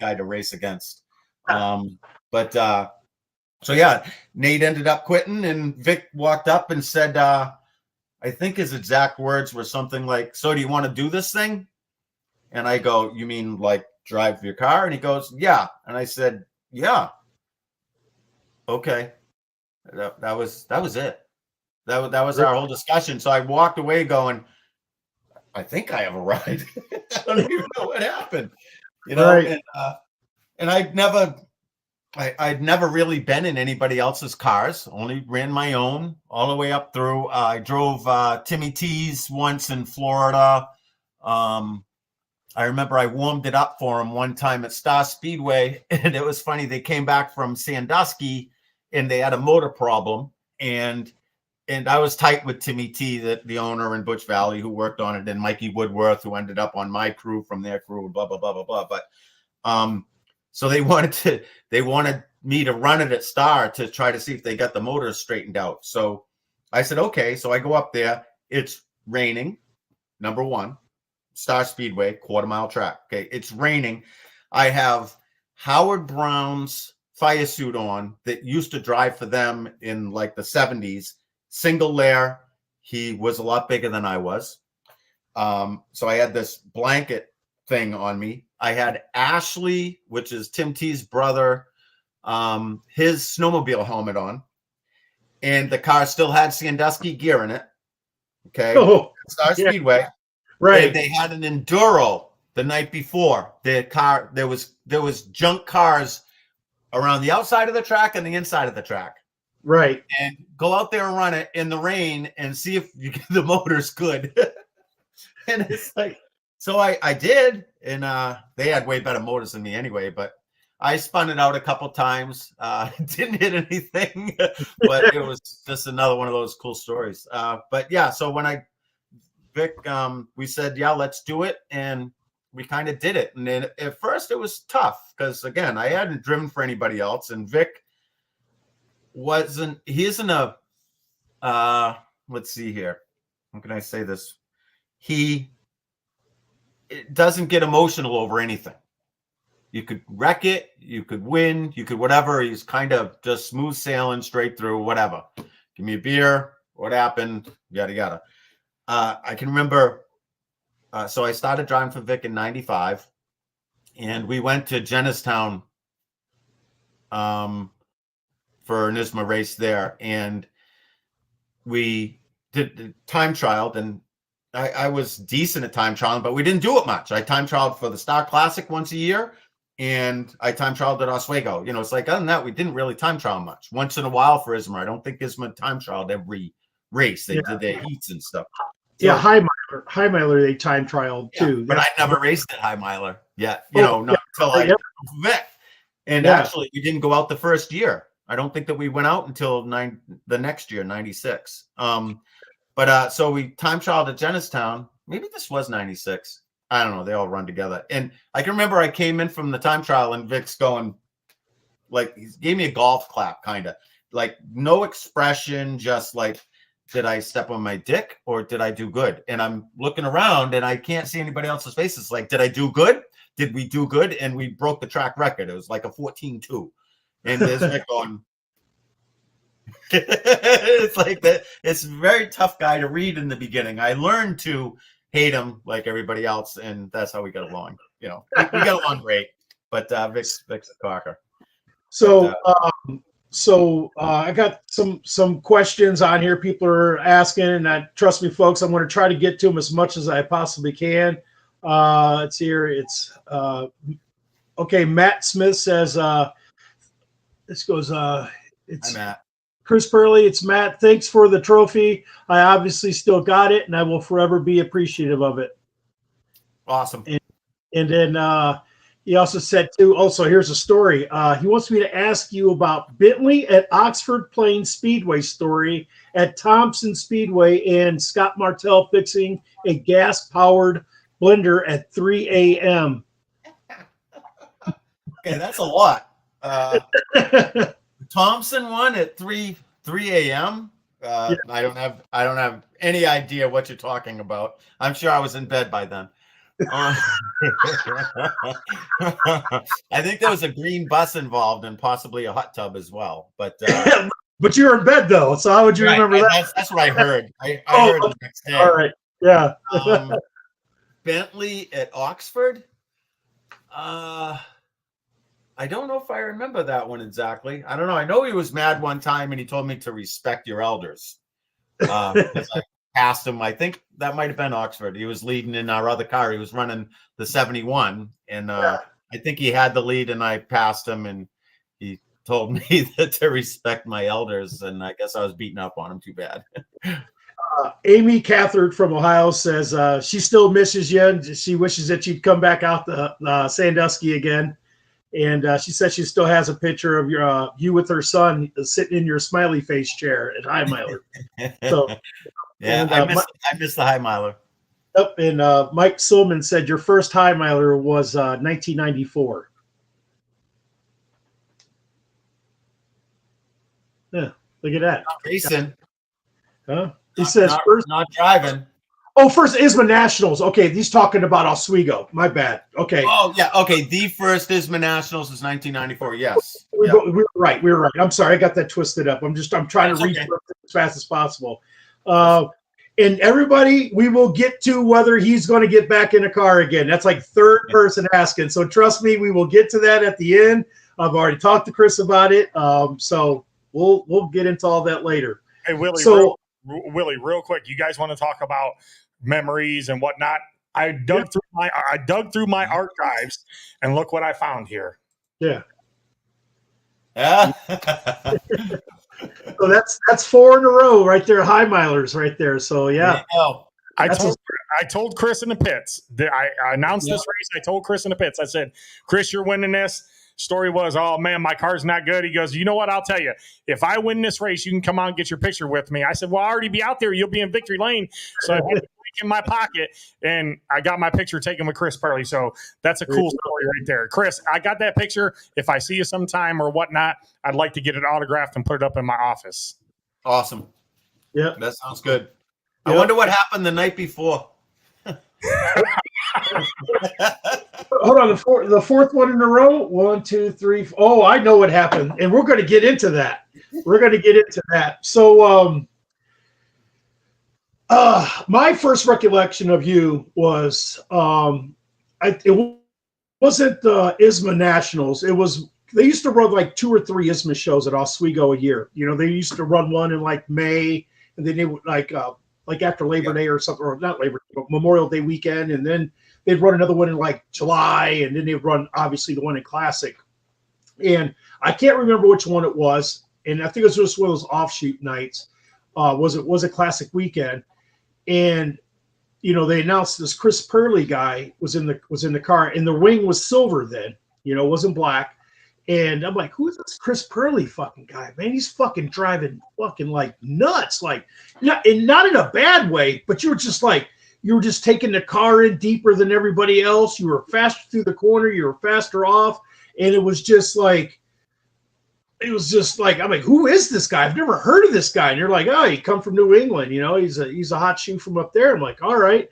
guy to race against. So yeah, Nate ended up quitting, and Vic walked up and said, I think his exact words were something like, "So do you want to do this thing?" And I go, "You mean like drive your car?" And he goes, "Yeah." And I said, "Yeah. Okay." That was it. That was our whole discussion. So I walked away going, I think I have a ride. I don't even know what happened, Right. And I'd never really been in anybody else's cars. Only ran my own all the way up through. I drove Timmy T's once in Florida. I remember I warmed it up for him one time at Star Speedway, and it was funny. They came back from Sandusky, and they had a motor problem, and I was tight with Timmy T, the owner in Butch Valley, who worked on it, and Mikey Woodworth, who ended up on my crew from their crew, blah blah blah blah blah. But so they wanted me to run it at Star to try to see if they got the motors straightened out. So I said, okay. So I go up there. It's raining. Number one, Star Speedway, quarter-mile track. Okay, it's raining. I have Howard Brown's fire suit on that used to drive for them in like the 70s. Single layer. He was a lot bigger than I was. So I had this blanket thing on me. I had Ashley, which is Tim T's brother, his snowmobile helmet on. And the car still had Sandusky gear in it. Okay. Star Speedway. Right. And they had an Enduro the night before. Their car, there was junk cars around the outside of the track and the inside of the track. Right. And go out there and run it in the rain and see if you get the motor's good. And it's like, so I did, and they had way better motors than me anyway, but I spun it out a couple times. Didn't hit anything, but it was just another one of those cool stories. But yeah, so when Vic, we said, yeah, let's do it. And we kind of did it. And then at first it was tough because, again, I hadn't driven for anybody else. And Vic he isn't a, let's see here. How can I say this? He doesn't get emotional over anything. You could wreck it. You could win. You could whatever. He's kind of just smooth sailing straight through, whatever. Give me a beer. What happened? Yada, yada. I can remember, so I started driving for Vic in 95, and we went to Jennerstown for an ISMA race there, and we did the time trial, and I was decent at time trialing, but we didn't do it much. I time trialed for the Star Classic once a year, and I time trialed at Oswego. It's like, other than that, we didn't really time trial much. Once in a while for ISMA. I don't think ISMA time trialed every race. They did their heats and stuff. So, High Miler, they time trialed too. But I never raced at High Miler yet, not until I Vic. And actually, we didn't go out the first year. I don't think that we went out until the next year, 96. So we time trialed at Jennerstown. Maybe this was 96. I don't know. They all run together. And I can remember I came in from the time trial and Vic's going, like, he gave me a golf clap, kind of. Like, no expression, just like, did I step on my dick or did I do good? And I'm looking around and I can't see anybody else's faces. Like, did I do good? Did we do good? And we broke the track record. It was like a 14-2. And there's Vic going, it's like that. It's a very tough guy to read in the beginning. I learned to hate him like everybody else, and that's how we got along. We got along great. But Vic's a cocker. So So I got some questions on here. People are asking, and trust me, folks, I'm going to try to get to them as much as I possibly can. Let's see here. It's okay. Matt Smith says this goes. It's Hi, Matt. Chris Perley. It's Matt. Thanks for the trophy. I obviously still got it, and I will forever be appreciative of it. Awesome. And then he also said, too, also, here's a story. He wants me to ask you about Bentley at Oxford Plains Speedway story at Thompson Speedway and Scott Martell fixing a gas-powered blender at 3 a.m. Okay, that's a lot. Thompson one at 3 a.m. Yeah. I don't have any idea what you're talking about. I'm sure I was in bed by then. I think there was a green bus involved and possibly a hot tub as well. But but you were in bed though, so how would you remember that? That's what I heard. I heard the next day. All right, yeah. Bentley at Oxford. I don't know if I remember that one exactly. I don't know. I know he was mad one time and he told me to respect your elders. Because I passed him. I think that might have been Oxford. He was leading in our other car. He was running the 71. And I think he had the lead and I passed him and he told me to respect my elders. And I guess I was beating up on him too bad. Amy Cathard from Ohio says she still misses you. And she wishes that you'd come back out the Sandusky again. And she says she still has a picture of you with her son sitting in your smiley face chair at High Miler. So, yeah, and, I miss the High Miler. Yep, and Mike Silman said your first High Miler was 1994. Yeah, look at that. Racing. Huh? He says first not driving. Oh, first ISMA Nationals. Okay, he's talking about Oswego. My bad. Okay. Oh, yeah. Okay, the first ISMA Nationals is 1994. Yes. We were right. We were right. I'm sorry. I got that twisted up. I'm trying to read as fast as possible. And everybody, we will get to whether he's going to get back in a car again. That's like third person asking. So trust me, we will get to that at the end. I've already talked to Chris about it. So we'll get into all that later. Hey, Willie, Willie, real quick, you guys want to talk about memories and whatnot? I dug through my archives and look what I found here. Yeah. Yeah. So that's 4 in a row right there, High Milers right there. So yeah. I told Chris in the pits. I announced this race. I told Chris in the pits. I said, Chris, you're winning this. Story was, oh man, my car's not good. He goes, you know what? I'll tell you, if I win this race, you can come out and get your picture with me. I said, well, I'll already be out there. You'll be in victory lane. So I put it in my pocket and I got my picture taken with Chris Perley. So that's a cool story right there. Chris, I got that picture. If I see you sometime or whatnot, I'd like to get it autographed and put it up in my office. Awesome. Yeah. That sounds good. I wonder what happened the night before. Hold on, the fourth one in a row. 1, 2, 3. Oh, I know what happened, and we're going to get into that. So, my first recollection of you was it wasn't the ISMA Nationals. It was they used to run like 2 or 3 ISMA shows at Oswego a year. You know, they used to run one in like May, and then they would like after Labor Day or something, or not Labor Day, but Memorial Day weekend, and then they'd run another one in like July, and then they'd run obviously the one in Classic. And I can't remember which one it was, and I think it was just one of those offshoot nights. Was it Classic weekend? And you know, they announced this Chris Perley guy was in the car, and the wing was silver then. You know, it wasn't black. And I'm like, who is this Chris Perley fucking guy, man? He's fucking driving fucking like nuts, like not in a bad way, but you were just taking the car in deeper than everybody else. You were faster through the corner, you were faster off, and it was just like I'm like, who is this guy? I've never heard of this guy. And you're like, oh, he come from New England, you know, he's a hot shoe from up there. I'm like, all right.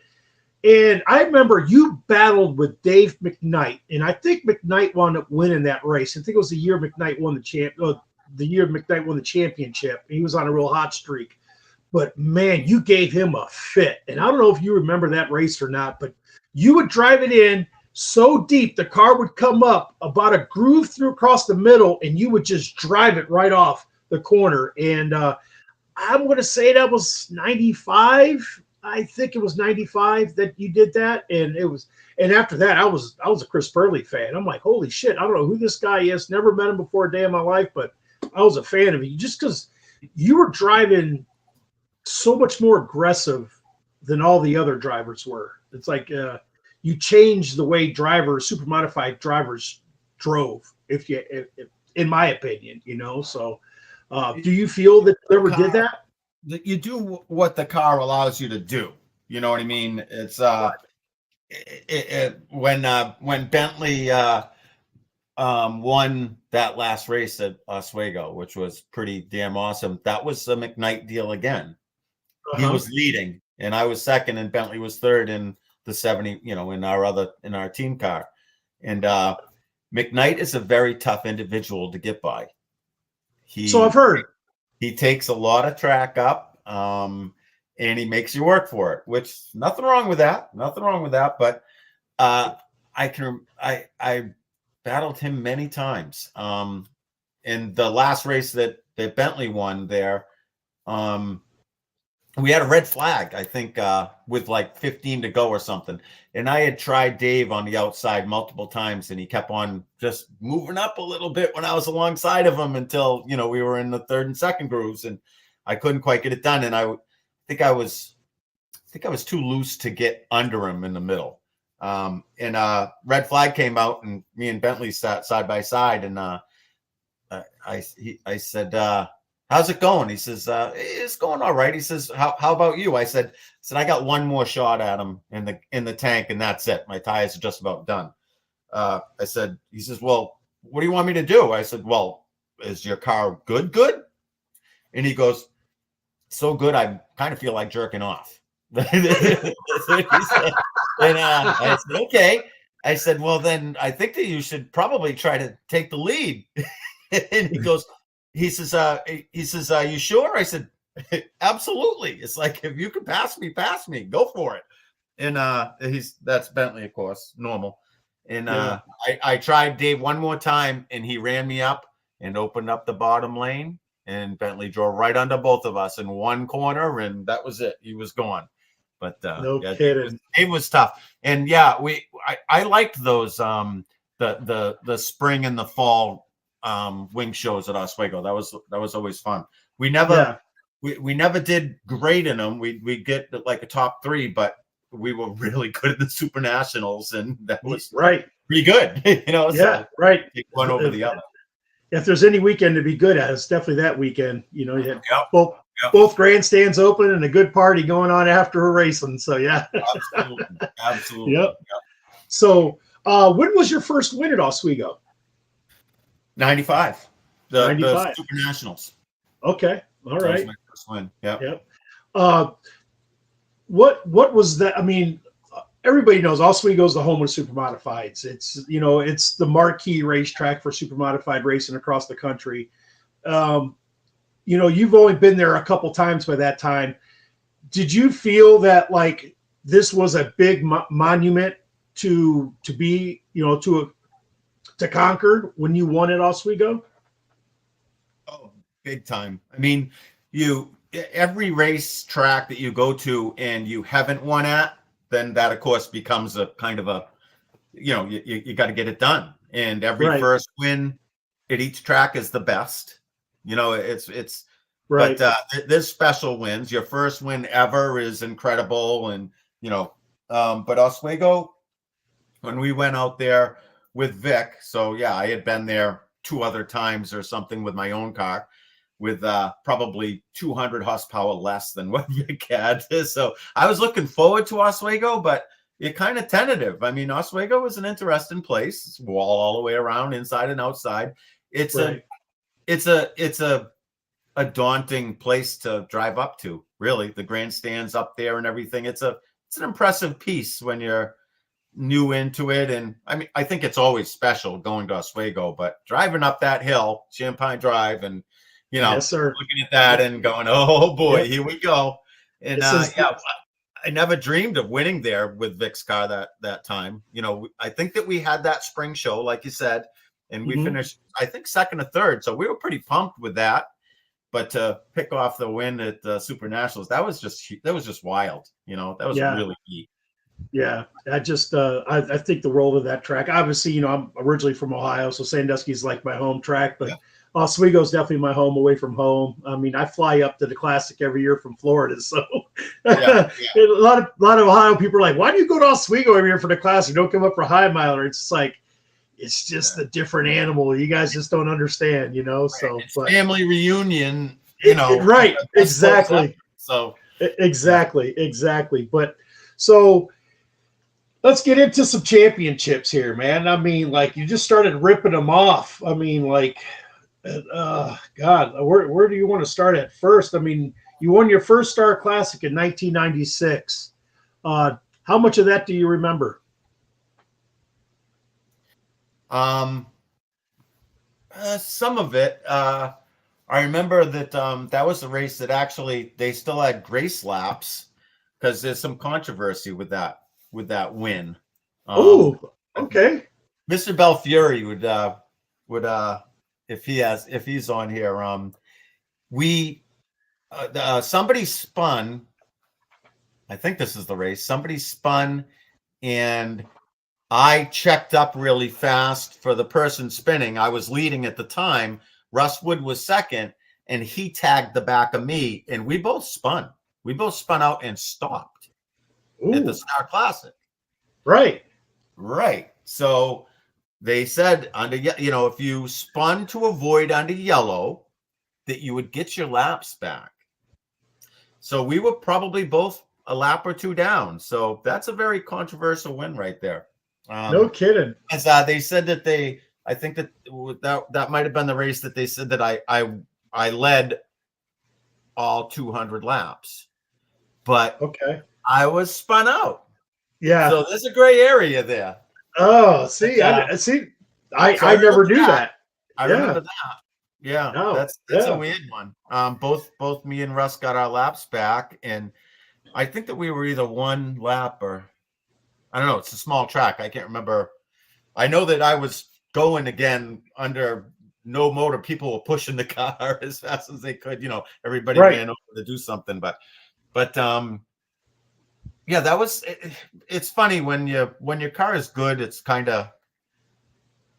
And I remember you battled with Dave McKnight, and I think McKnight wound up winning that race. I think it was the year McKnight won the championship. He was on a real hot streak. But man, you gave him a fit. And I don't know if you remember that race or not, but you would drive it in, so deep, the car would come up about a groove through across the middle, and you would just drive it right off the corner. And I'm going to say that was 95. I think it was 95 that you did that. And and after that, I was a Chris Perley fan. I'm like, holy shit, I don't know who this guy is. Never met him before a day in my life, but I was a fan of it just because you were driving so much more aggressive than all the other drivers were. It's like you changed the way super modified drivers drove, if in my opinion, So do you feel that you ever did that? You do what the car allows you to do. You know what I mean? It's when Bentley won that last race at Oswego, which was pretty damn awesome. That was a McKnight deal again. He was leading, and I was second, and Bentley was third in the 70. In our team car. And McKnight is a very tough individual to get by. So I've heard. He takes a lot of track up, and he makes you work for it, which nothing wrong with that. But I battled him many times. In the last race that Bentley won there, we had a red flag, I think, with like 15 to go or something. And I had tried Dave on the outside multiple times, and he kept on just moving up a little bit when I was alongside of him until, we were in the third and second grooves, and I couldn't quite get it done. And I think I was too loose to get under him in the middle. And red flag came out, and me and Bentley sat side by side, and I said, how's it going? He says, it's going all right. He says, how about you? I said, I got one more shot at him in the tank, and that's it. My tires are just about done. He says, well, what do you want me to do? I said, well, is your car good? And he goes, so good, I kind of feel like jerking off. And I said, okay. I said, well, then I think that you should probably try to take the lead. And he says, are you sure? I said, absolutely. It's like, if you can pass me, go for it. And that's Bentley, of course, normal. And I tried Dave one more time, and he ran me up and opened up the bottom lane, and Bentley drove right under both of us in one corner, and that was it. He was gone. But no kidding. It was tough. And I liked those the spring and the fall wing shows at Oswego. That was always fun. We never did great in them. We get like a top 3, but we were really good at the Super Nationals, and that was pretty good. So right. Take one over the other. If there's any weekend to be good at, it's definitely that weekend. You had both grandstands open and a good party going on after a racing. So Absolutely. Yep. So when was your first win at Oswego? 95. The 95. The Super Nationals. Okay. All right. That was my first win. Yep. What was that? I mean, everybody knows Oswego is the home of super modifieds. It's it's the marquee racetrack for super modified racing across the country. You've only been there a couple times by that time. Did you feel that like this was a big monument to be to Concord when you won at Oswego? Oh, big time. I mean, every race track that you go to and you haven't won at, then that of course becomes a kind of a, you got to get it done. And every first win at each track is the best. It's right. But there's special wins. Your first win ever is incredible. And, but Oswego, when we went out there with Vic, so I had been there 2 other times or something with my own car, with probably 200 horsepower less than what Vic had. So I was looking forward to Oswego, but you're kind of tentative. I mean, Oswego is an interesting place. It's wall all the way around, inside and outside. It's a daunting place to drive up to, really. The grandstands up there and everything. It's an impressive piece when you're new into it. And I mean, I think it's always special going to Oswego, but driving up that hill, Champagne Drive, and yes, sir. looking at that and going, oh boy, here we go. And I never dreamed of winning there with Vic's car that time. I think that we had that spring show, like you said, and we finished, I think, second or third. So we were pretty pumped with that. But to pick off the win at the Super Nationals, that was just wild. That was really neat. Yeah, I just I think the world of that track. Obviously, I'm originally from Ohio, so Sandusky's like my home track, but Oswego's definitely my home away from home. I mean, I fly up to the Classic every year from Florida, so a lot of Ohio people are like, "Why do you go to Oswego every year for the Classic? Don't come up for High Miler." It's like it's just a different animal. You guys just don't understand, So but, family reunion, right? Exactly. So exactly. But so. Let's get into some championships here, man. I mean, like you just started ripping them off. I mean, like, God, where do you want to start at first? I mean, you won your first Star Classic in 1996. How much of that do you remember? Some of it. I remember that that was the race that actually they still had grace laps because there's some controversy with that win. Oh, okay. Mr. Belfiore would if he's on here. Somebody spun. I think this is the race. Somebody spun, and I checked up really fast for the person spinning. I was leading at the time. Russ Wood was second, and he tagged the back of me, and we both spun. We both spun out and stopped. At the Star Classic. Right. So they said if you spun to avoid under yellow, that you would get your laps back. So we were probably both a lap or two down. So that's a very controversial win right there. No kidding. As they said that I think that might have been the race that they said that I led all 200 laps. But okay. I was spun out. Yeah. So there's a gray area there. Oh, see, I never knew that. I remember that. Yeah. No, that's a weird one. Both me and Russ got our laps back, and I think that we were either one lap or I don't know. It's a small track. I can't remember. I know that I was going again under no motor. People were pushing the car as fast as they could. Everybody ran over to do something, but yeah, that was. It's funny when your car is good. It's kind of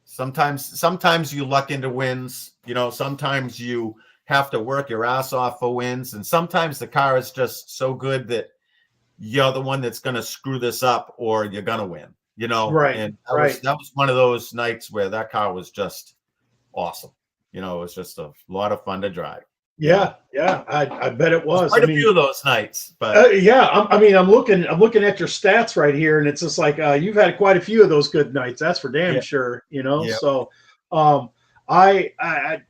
sometimes you luck into wins. Sometimes you have to work your ass off for wins, and sometimes the car is just so good that you're the one that's going to screw this up, or you're going to win. Right. And that was one of those nights where that car was just awesome. It was just a lot of fun to drive. Yeah, I bet it was. Quite a few of those nighs, but I'm looking at your stats right here, and it's just like you've had quite a few of those good nights. That's for damn sure. So, I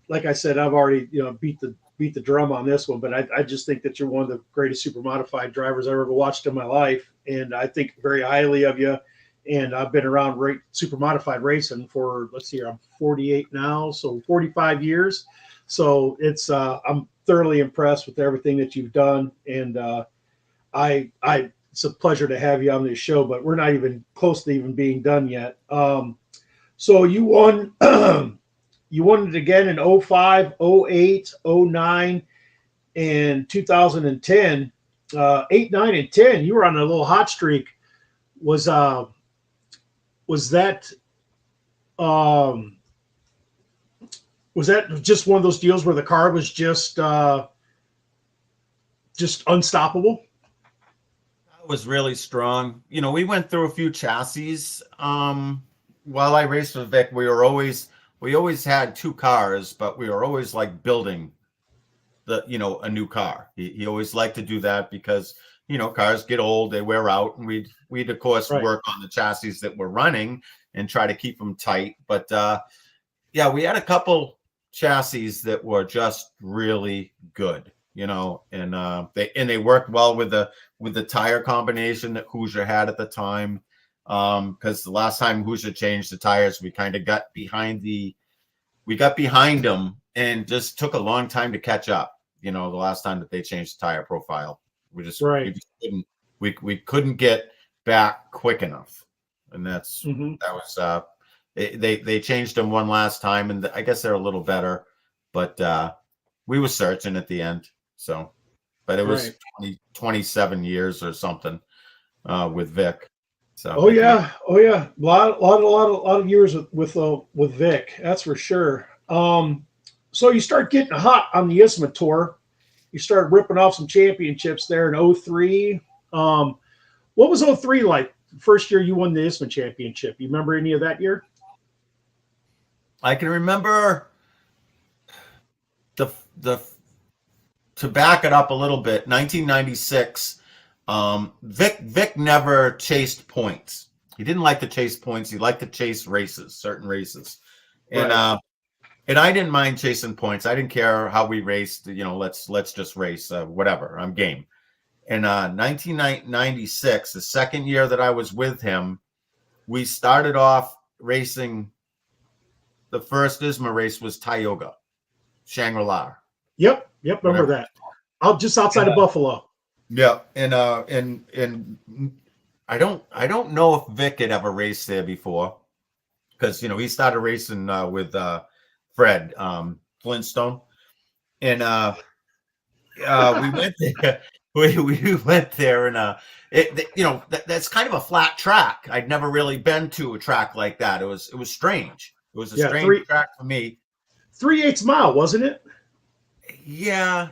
like I said, I've already beat the drum on this one, but I just think that you're one of the greatest super modified drivers I've ever watched in my life, and I think very highly of you. And I've been around super modified racing for I'm 48 now, so 45 years. So it's I'm thoroughly impressed with everything that you've done, and it's a pleasure to have you on this show. But we're not even close to even being done yet. So you won you won it again in 05, 08, 09, and 2010. 8, 9, and 10. You were on a little hot streak. Was that just one of those deals where the car was just unstoppable? That was really strong. We went through a few chassis. While I raced with Vic, we always had two cars, but we were always like building a new car. He always liked to do that because cars get old, they wear out, and we'd of course work on the chassis that we're running and try to keep them tight. But we had a couple chassis that were just really good, and they worked well with the tire combination that Hoosier had at the time. Because the last time Hoosier changed the tires, we kind of got behind them and just took a long time to catch up. The last time that they changed the tire profile, we just couldn't we couldn't get back quick enough, and that was they changed them one last time, and I guess they're a little better, but we were searching at the end. So, but it was 27 years or something with Vic. So oh yeah, a lot of years with Vic. That's for sure. So you start getting hot on the ISMA tour. You start ripping off some championships there in 03. What was 03 like? First year you won the ISMA championship. You remember any of that year? I can remember the to back it up a little bit. 1996. Vic never chased points. He didn't like to chase points. He liked to chase races, certain races, and I didn't mind chasing points. I didn't care how we raced. Let's just race. Whatever. I'm game. In 1996, the second year that I was with him, we started off racing. The first ISMA race was Tioga, Shangri-La. Yep. Remember that? Just outside of Buffalo. Yeah, and I don't know if Vic had ever raced there before, because he started racing with Fred Flintstone, and we went there. We went there, and that's kind of a flat track. I'd never really been to a track like that. It was strange. It was a strange track for me. 3/8 mile, wasn't it? Yeah.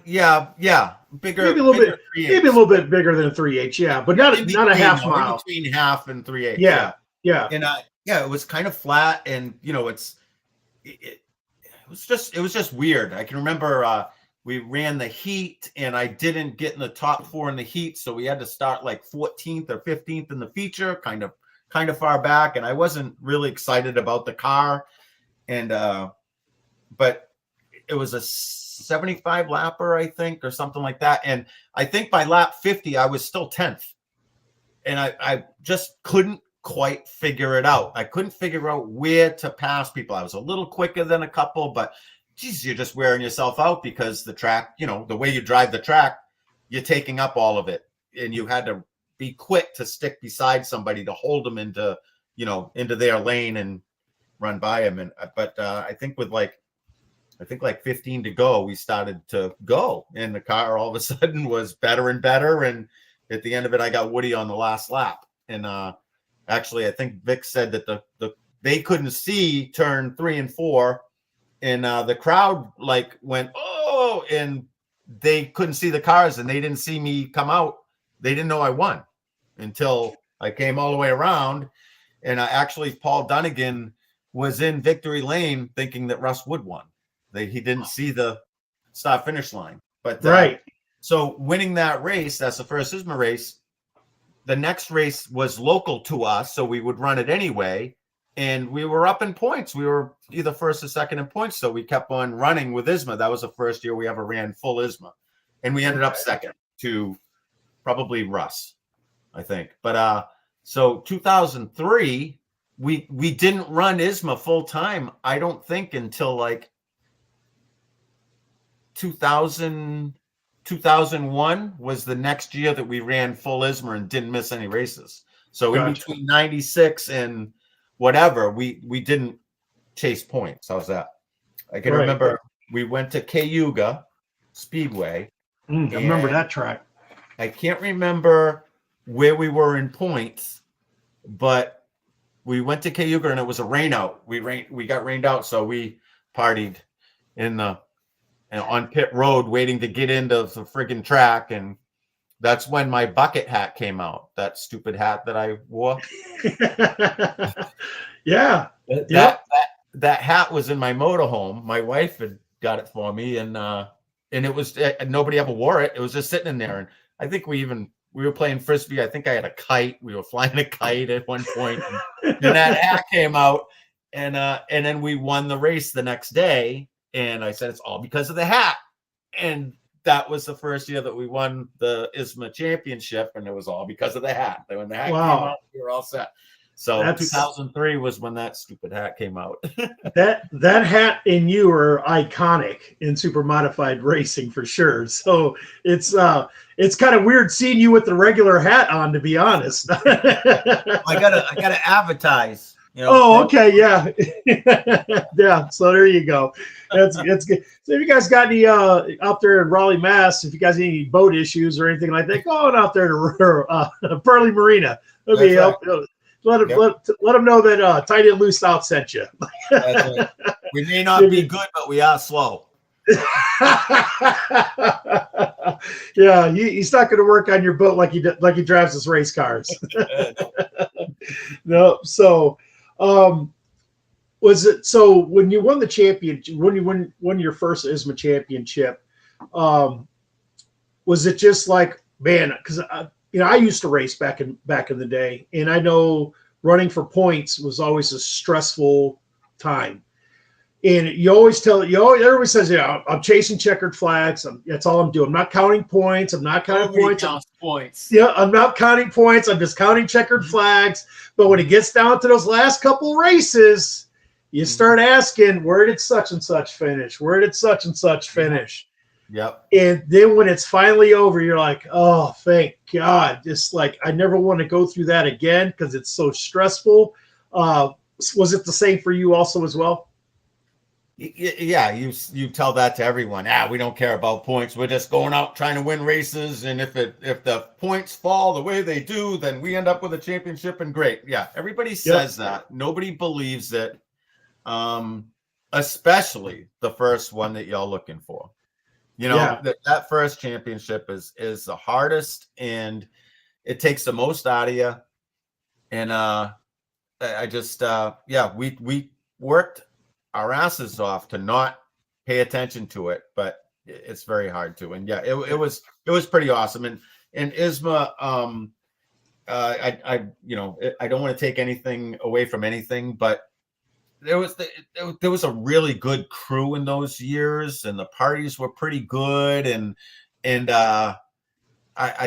Bigger, maybe a little bit bigger than a 3/8. Yeah, but not a half mile. Between half and 3/8. Yeah. And it was kind of flat, and it was just weird. I can remember we ran the heat, and I didn't get in the top 4 in the heat, so we had to start like 14th or 15th in the feature, kind of far back, and I wasn't really excited about the car, and but it was a 75 lapper, I think, or something like that, and I think by lap 50 I was still 10th, and I just couldn't quite figure it out. I couldn't figure out where to pass people. I was a little quicker than a couple, but geez, you're just wearing yourself out, because the track, the way you drive the track, you're taking up all of it, and you had to be quick to stick beside somebody to hold them into their lane and run by them. And but I think with like 15 to go, we started to go, and the car all of a sudden was better and better, and at the end of it, I got Woody on the last lap. And actually, I think Vic said that they couldn't see turn 3 and 4. And the crowd went, oh, and they couldn't see the cars, and they didn't see me come out. They didn't know I won until I came all the way around. And actually, Paul Dunnigan was in victory lane thinking that Russ Wood won. He didn't see the start finish line. But so winning that race, that's the first ISMA race. The next race was local to us, so we would run it anyway. And we were up in points. We were either first or second in points. So we kept on running with ISMA. That was the first year we ever ran full ISMA. And we ended up second to probably Russ, I think. But so 2003, we didn't run ISMA full time, I don't think, until like 2001 was the next year that we ran full ISMA and didn't miss any races. So in between 96 and whatever, we didn't chase points. How's that? I can remember we went to Cayuga Speedway. I remember that track. I can't remember where we were in points, but we went to Cayuga and it was a rain out. We got rained out, so we partied on pit road waiting to get into the friggin' track, and that's when my bucket hat came out. That stupid hat that I wore. Yeah. That hat was in my motorhome. My wife had got it for me, and it was nobody ever wore it. It was just sitting in there, and I think we were playing frisbee. I think I had a kite. We were flying a kite at one point, and that hat came out, and then we won the race the next day. And I said it's all because of the hat, and that was the first year that we won the ISMA championship, and it was all because of the hat. When the hat came out, we were all set. So That's 2003 was when that stupid hat came out. that hat and you are iconic in super modified racing for sure. So it's kind of weird seeing you with the regular hat on, to be honest. I gotta advertise. Oh, okay, yeah, yeah. So there you go. That's good. So if you guys got any out there in Raleigh, Mass, if you guys need any boat issues or anything like that, go on out there to Perley Marina. It'll be Right. let them know that Tight and Loose Out sent you. That's right. We may not be good, but we are slow. Yeah, he's not going to work on your boat like he drives his race cars. No, so was it so when you won the championship, when you won your first ISMA championship, was it just like, man, because I used to race back in the day, and I know running for points was always a stressful time. And everybody says, yeah, I'm chasing checkered flags. That's all I'm doing. I'm not counting points. I'm not counting points. Yeah, I'm not counting points. I'm just counting checkered flags. But when it gets down to those last couple races, you start asking, where did such and such finish? Where did such and such finish? Yep. And then when it's finally over, you're like, oh, thank God. Just like, I never want to go through that again because it's so stressful. Was it the same for you also as well? Yeah, you tell that to everyone. We don't care about points. We're just going out trying to win races, and if the points fall the way they do, then we end up with a championship, and great. Yeah, everybody says that. Nobody believes it, especially the first one that y'all looking for. That first championship is the hardest, and it takes the most out of you. And I just we worked our asses off to not pay attention to it, but it's very hard to. And it was pretty awesome. And ISMA, I don't want to take anything away from anything, but there was a really good crew in those years, and the parties were pretty good, and I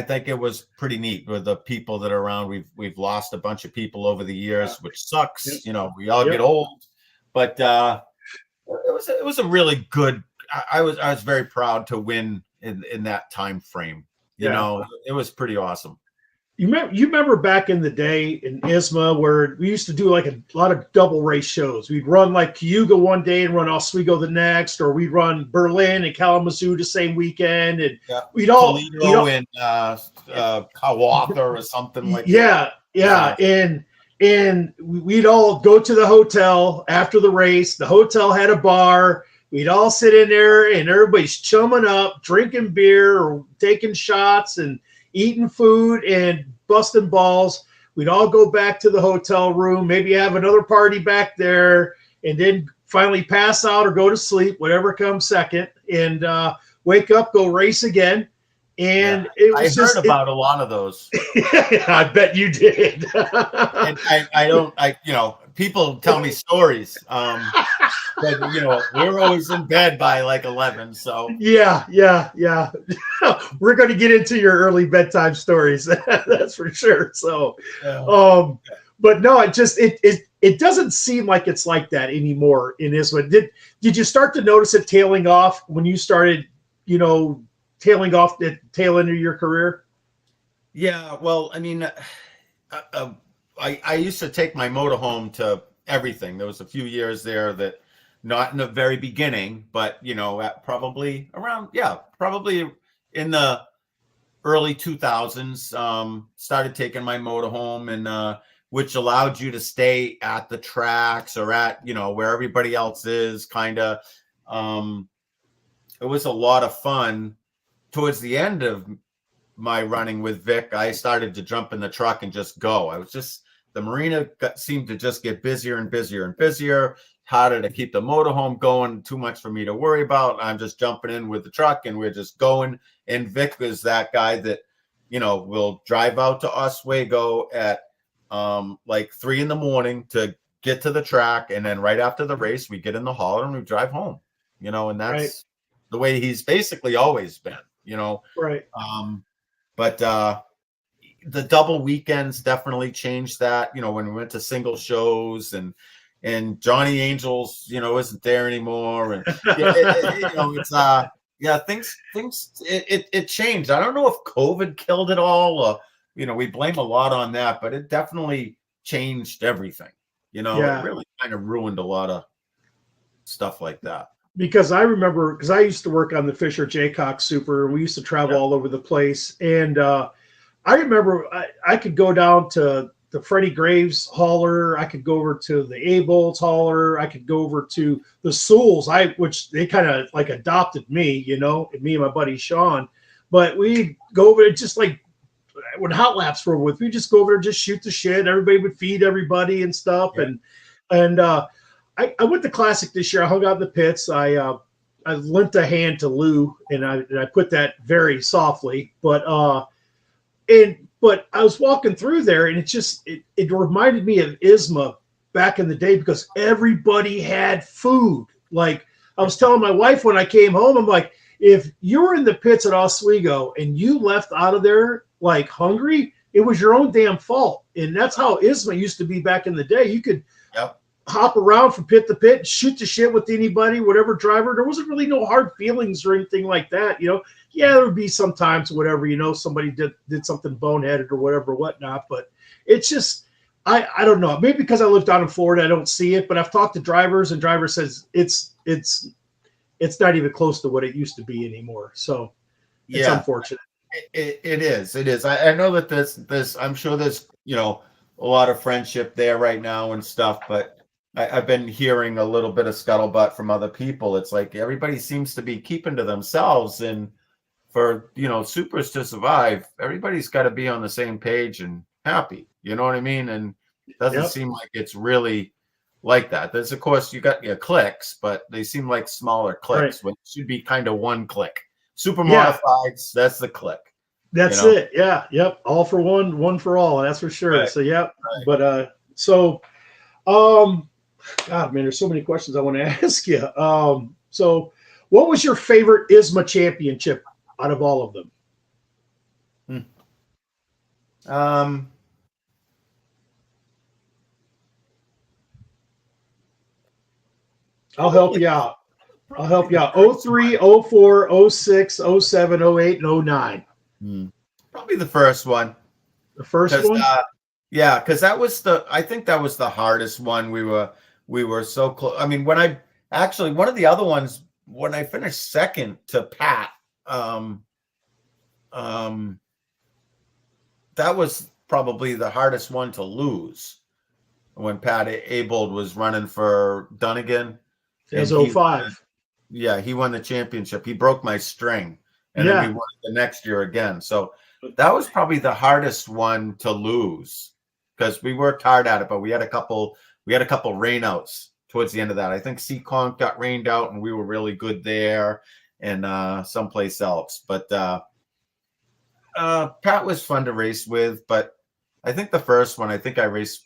think it was pretty neat with the people that are around. We've lost a bunch of people over the years, which sucks. We all get old. But it was a really good. I was very proud to win in that time frame. It was pretty awesome. You remember back in the day in ISMA where we used to do like a lot of double race shows. We'd run like Cayuga one day and run Oswego the next, or we'd run Berlin and Kalamazoo the same weekend, and we'd all in Kawatha or something like that. Yeah, and we'd all go to the hotel after the race. The hotel had a bar. We'd all sit in there, and everybody's chumming up, drinking beer or taking shots and eating food and busting balls. We'd all go back to the hotel room, maybe have another party back there, and then finally pass out or go to sleep, whatever comes second, and wake up, go race again. And it was I heard about a lot of those. I bet you did. And people tell me stories. But we're always in bed by like 11. So yeah. We're going to get into your early bedtime stories. That's for sure. So, but no, it doesn't seem like it's like that anymore in ISMA. Did you start to notice it tailing off when you started, tailing off the tail end of your career? Yeah, well, I mean, I used to take my motorhome to everything. There was a few years there that, not in the very beginning, but at probably in the early 2000s, started taking my motorhome, and which allowed you to stay at the tracks or at where everybody else is. Kind of, it was a lot of fun. Towards the end of my running with Vic, I started to jump in the truck and just go. The marina seemed to just get busier and busier and busier. Harder to keep the motorhome going, too much for me to worry about. I'm just jumping in with the truck and we're just going. And Vic is that guy that, will drive out to Oswego at like 3 a.m. to get to the track. And then right after the race, we get in the hauler and we drive home, and that's the way he's basically always been, Right. But the double weekends definitely changed that. You know, when we went to single shows and Johnny Angels, you know, isn't there anymore, and you know, it's yeah, things it changed. I don't know if COVID killed it all, or you know, we blame a lot on that, but it definitely changed everything. You know, Yeah. it really kind of ruined a lot of stuff like that. Because I remember, because I used to work on the Fisher Jaycock Super, and we used to travel Yeah. all over the place. And I remember I could go down to the Freddie Graves hauler. I could go over to the A-Bolts hauler. I could go over to the Sewells, which they kind of like adopted me, you know, and me and my buddy Sean. But we go over it just like when Hot Laps were with, we just go over there, just shoot the shit. Everybody would feed everybody and stuff. Yeah. And I went to Classic this year. I hung out in the pits. I lent a hand to Lou, and I put that very softly. But I was walking through there, and it reminded me of ISMA back in the day because everybody had food. Like I was telling my wife when I came home, I'm like, if you were in the pits at Oswego and you left out of there like hungry, it was your own damn fault. And that's how ISMA used to be back in the day. You could hop around from pit to pit, shoot the shit with anybody, whatever driver. There wasn't really no hard feelings or anything like that. You know, yeah, there would be sometimes whatever, you know, somebody did something boneheaded or whatever, whatnot. But it's just, I don't know. Maybe because I live down in Florida, I don't see it. But I've talked to drivers, and drivers says it's not even close to what it used to be anymore. So it's unfortunate. It is. I know that this I'm sure there's, you know, a lot of friendship there right now and stuff, but I've been hearing a little bit of scuttlebutt from other people. It's like everybody seems to be keeping to themselves, and for, you know, supers to survive, everybody's got to be on the same page and happy. You know what I mean? And it doesn't seem like it's really like that. There's, of course, you got your clicks, but they seem like smaller clicks. When it should be kind of one click. Super modifieds, that's the click. That's it. Yeah. Yep. All for one for all. That's for sure. Right. So Right. But God, man, there's so many questions I want to ask you. So what was your favorite ISMA championship out of all of them? I'll help you out. 03, 04, 06, 07, 08, and 09. Probably the first one. The first one? Yeah, because I think that was the hardest one. We were so close. I mean, one of the other ones, when I finished second to Pat, that was probably the hardest one to lose. When Pat Abold was running for Dunnigan. It was 05. He won the championship. He broke my string, and then we won it the next year again. So that was probably the hardest one to lose because we worked hard at it, but we had a couple rainouts towards the end of that. I think Seekonk got rained out, and we were really good there, and someplace else. But Pat was fun to race with, but I think the first one, I think I raced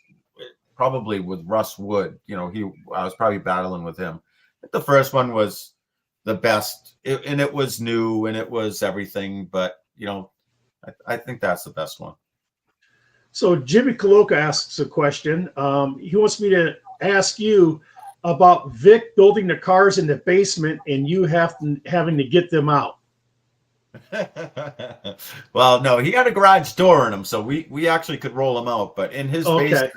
probably with Russ Wood. You know, I was probably battling with him. The first one was the best, and it was new and it was everything. But you know, I think that's the best one. So Jimmy Coloca asks a question. He wants me to ask you about Vic building the cars in the basement and you having to get them out. Well, no, he had a garage door in him, so we actually could roll them out. But in his basement,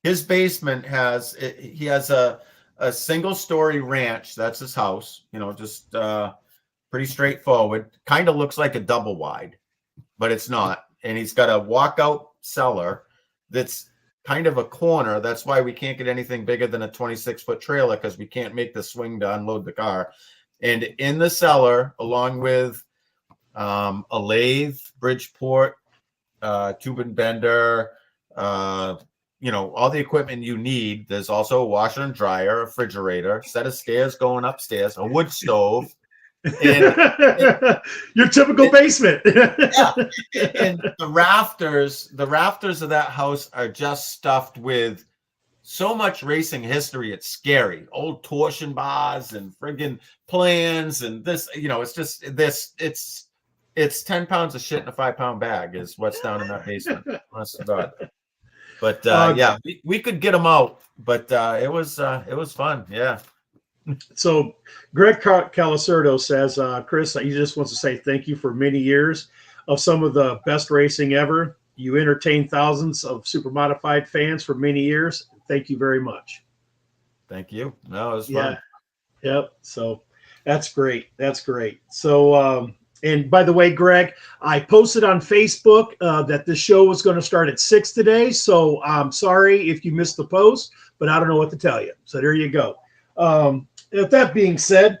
his basement has a single story ranch. That's his house. You know, just pretty straightforward. Kind of looks like a double wide, but it's not. And he's got a walkout cellar that's kind of a corner. That's why we can't get anything bigger than a 26-foot trailer, because we can't make the swing to unload the car. And in the cellar, along with a lathe, Bridgeport, tube and bender, you know, all the equipment you need. There's also a washer and dryer, a refrigerator, set of stairs going upstairs, a wood stove. And your typical basement. And the rafters of that house are just stuffed with so much racing history. It's scary. Old torsion bars and friggin' plans and this, you know, it's just this. It's it's 10 pounds of shit in a 5-pound bag is what's down in that basement. Honest to God. But yeah, we could get them out, but it was fun. Yeah. So Greg Calicerdo says, Chris, he just wants to say thank you for many years of some of the best racing ever. You entertained thousands of super modified fans for many years. Thank you very much. Thank you. No, it was fun. Yep. So that's great. That's great. So, and by the way, Greg, I posted on Facebook that the show was going to start at 6 today. So I'm sorry if you missed the post, but I don't know what to tell you. So there you go. With that being said,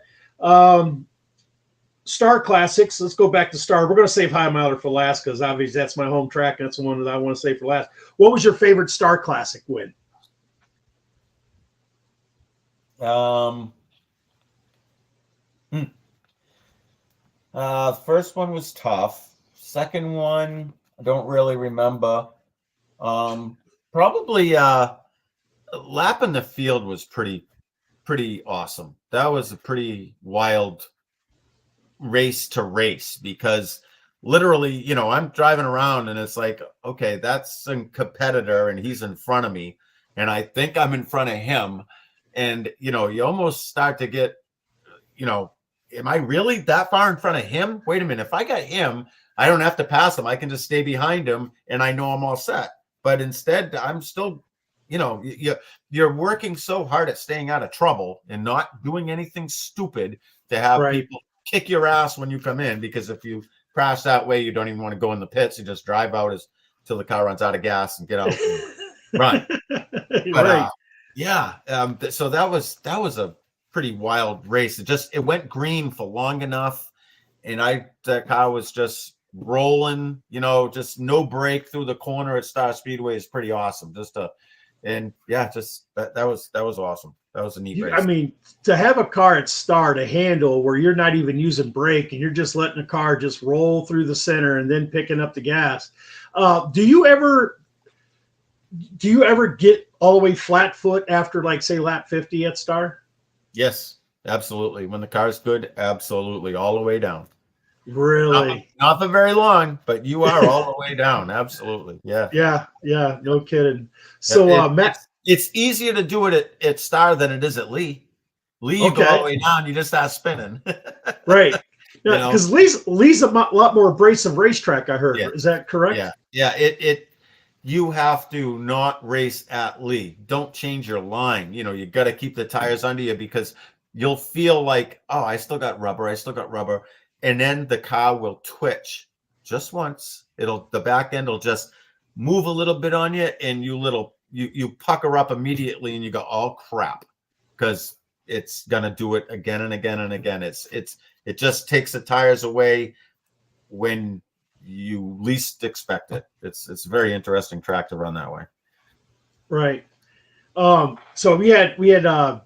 Star Classics. Let's go back to Star. We're going to save High Miler for last because obviously that's my home track. And that's the one that I want to save for last. What was your favorite Star Classic win? First one was tough. Second one, I don't really remember. Probably lapping the field was pretty awesome. That was a pretty wild race to race because literally, you know, I'm driving around and it's like, okay, that's a competitor and he's in front of me and I think I'm in front of him. And, you know, you almost start to get, you know, am I really that far in front of him? Wait a minute. If I got him, I don't have to pass him. I can just stay behind him and I know I'm all set. But instead, I'm still, you know, you're working so hard at staying out of trouble and not doing anything stupid to have people kick your ass when you come in. Because if you crash that way, you don't even want to go in the pits. You just drive out till the car runs out of gas and get out and run. But yeah, so that was a pretty wild race. It went green for long enough, and that car was just rolling. You know, just no break through the corner at Star Speedway is pretty awesome. That was awesome. That was a neat race. I mean, to have a car at Star to handle where you're not even using brake and you're just letting the car just roll through the center and then picking up the gas. Do you ever get all the way flat foot after, like, say, lap 50 at Star? Yes, absolutely. When the car's good, absolutely, all the way down. Really? Not for very long, but you are all the way down. Absolutely. Yeah. Yeah. No kidding. So, Matt, it's easier to do it at Star than it is at Lee. Lee, you go all the way down, you just start spinning. Right. Because Lee's a lot more abrasive racetrack, I heard. Yeah. Is that correct? Yeah. You have to not race at Lee. Don't change your line. You know, you got to keep the tires under you because you'll feel like, oh, I still got rubber. And then the car will twitch just once. The back end will just move a little bit on you and you pucker up immediately and you go, oh crap. Because it's going to do it again and again and again. It just takes the tires away when you least expect it. It's a very interesting track to run that way. Right. So we had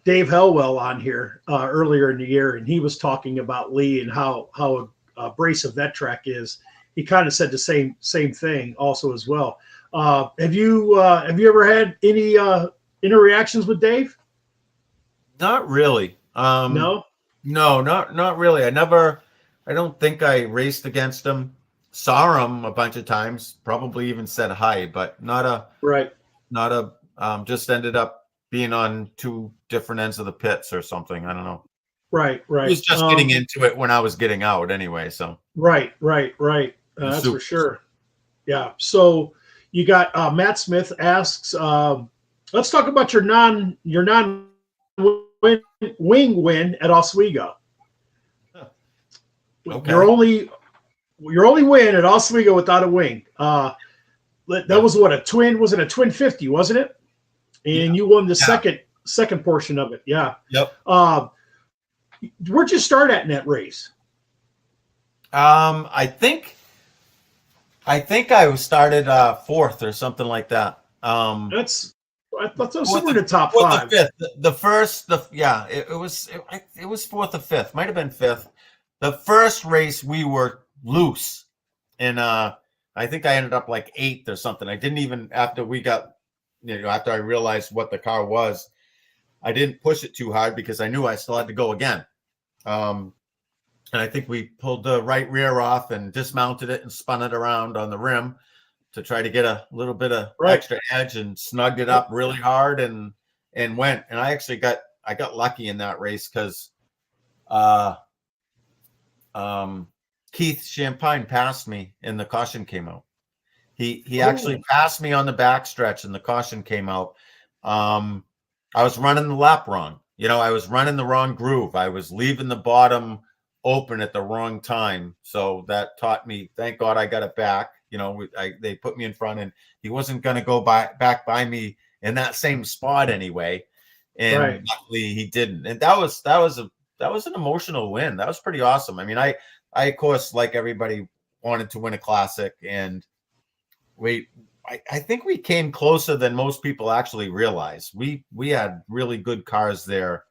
Dave Helwell on here earlier in the year, and he was talking about Lee and how abrasive that track is. He kind of said the same thing also as well. Have you ever had any interactions with Dave? Not really. No, not really. I don't think I raced against him. Saw him a bunch of times, probably even said hi, but just ended up being on two different ends of the pits or something. I don't know. Right. He was just getting into it when I was getting out anyway. So right. That's for sure. Yeah. So you got Matt Smith asks, let's talk about your non wing win at Oswego. Okay. Your only win at Oswego without a wing. That was what, a twin? Was it a twin 50? Wasn't it? And you won the second portion of it. Yeah. Yep. Where'd you start at in that race? I think I started fourth or something like that. I thought somewhere in the top five. Fifth. It was fourth or fifth. Might have been fifth. The first race we were loose, and I think I ended up like eighth or something. I didn't even after I realized what the car was, I didn't push it too hard because I knew I still had to go again. And I think we pulled the right rear off and dismounted it and spun it around on the rim to try to get a little bit of extra edge, and snugged it up really hard and went. And I got lucky in that race because Keith Champagne passed me and the caution came out. He actually passed me on the backstretch and the caution came out. I was running the lap wrong. I was running the wrong groove. I was leaving the bottom open at the wrong time. So that taught me, thank God I got it back. They put me in front and he wasn't going to go back by me in that same spot anyway. And luckily he didn't. And that was an emotional win. That was pretty awesome. I mean, I of course, like everybody, wanted to win a classic, and I think we came closer than most people actually realize. We had really good cars there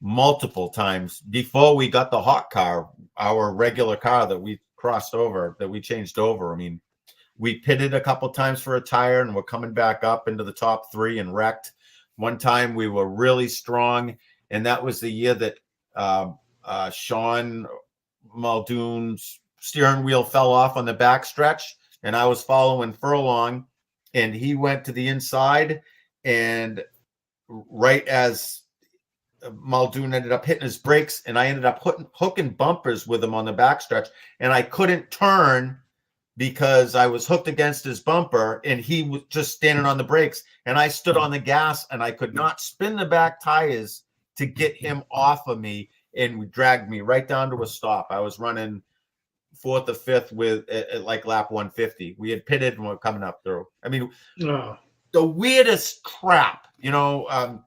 multiple times before we got the hot car, our regular car that we changed over. I mean, we pitted a couple times for a tire and we're coming back up into the top 3 and wrecked. One time we were really strong, and that was the year that Sean Muldoon's steering wheel fell off on the backstretch, and I was following Furlong, and he went to the inside, and right as Muldoon ended up hitting his brakes, and I ended up hooking bumpers with him on the backstretch, and I couldn't turn because I was hooked against his bumper, and he was just standing on the brakes, and I stood on the gas, and I could not spin the back tires to get him off of me, and dragged me right down to a stop. I was running 4th or 5th with like lap 150. We had pitted and we're coming up through. I mean, the weirdest crap,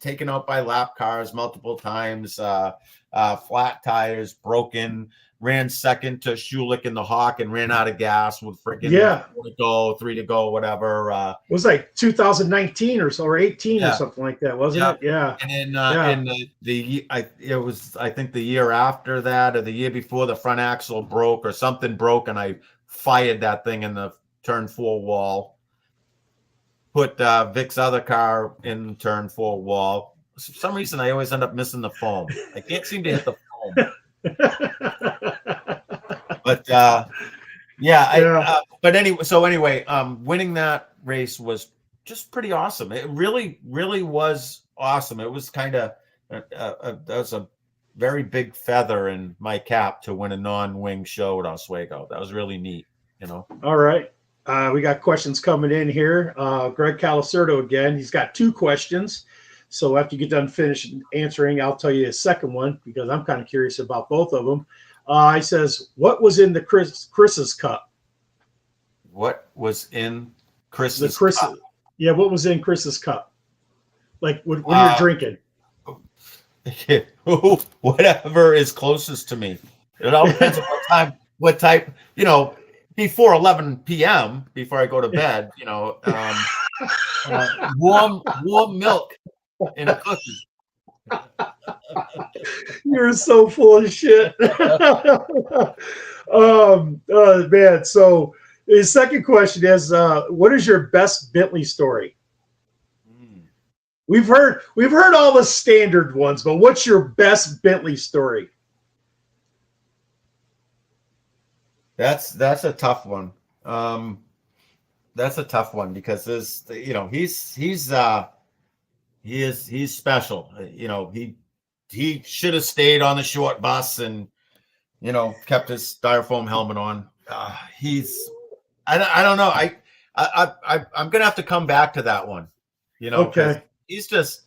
taken out by lap cars multiple times, flat tires, broken, ran second to Schulich in the Hawk and ran out of gas with freaking 3 to go, whatever. It was like 2019 or so, or 18 or something like that, wasn't it? Yeah. And then it was, I think the year after that or the year before, the front axle broke or something broke, and I fired that thing in the turn 4 wall. Put Vic's other car in turn 4 wall. For some reason, I always end up missing the foam. I can't seem to hit the foam. But but anyway, winning that race was just pretty awesome. It really, really was awesome. It was kind of that was a very big feather in my cap to win a non-wing show at Oswego. That was really neat, All right. We got questions coming in here. Greg Calicerto again. He's got 2 questions. So after you get done finishing answering, I'll tell you a second one because I'm kind of curious about both of them. He says, what was in the Chris's cup? What was in Chris's cup? Yeah, what was in Chris's cup? Like when you're drinking. Whatever is closest to me. It all depends on what type, before 11 p.m., before I go to bed, warm milk and a cookie. You're so full of shit. Man. So his second question is, what is your best Bentley story? We've heard all the standard ones, but what's your best Bentley story? That's a tough one. That's a tough one because there's, he's special. He should have stayed on the short bus and, kept his styrofoam helmet on. I don't know. I'm going to have to come back to that one, okay. There's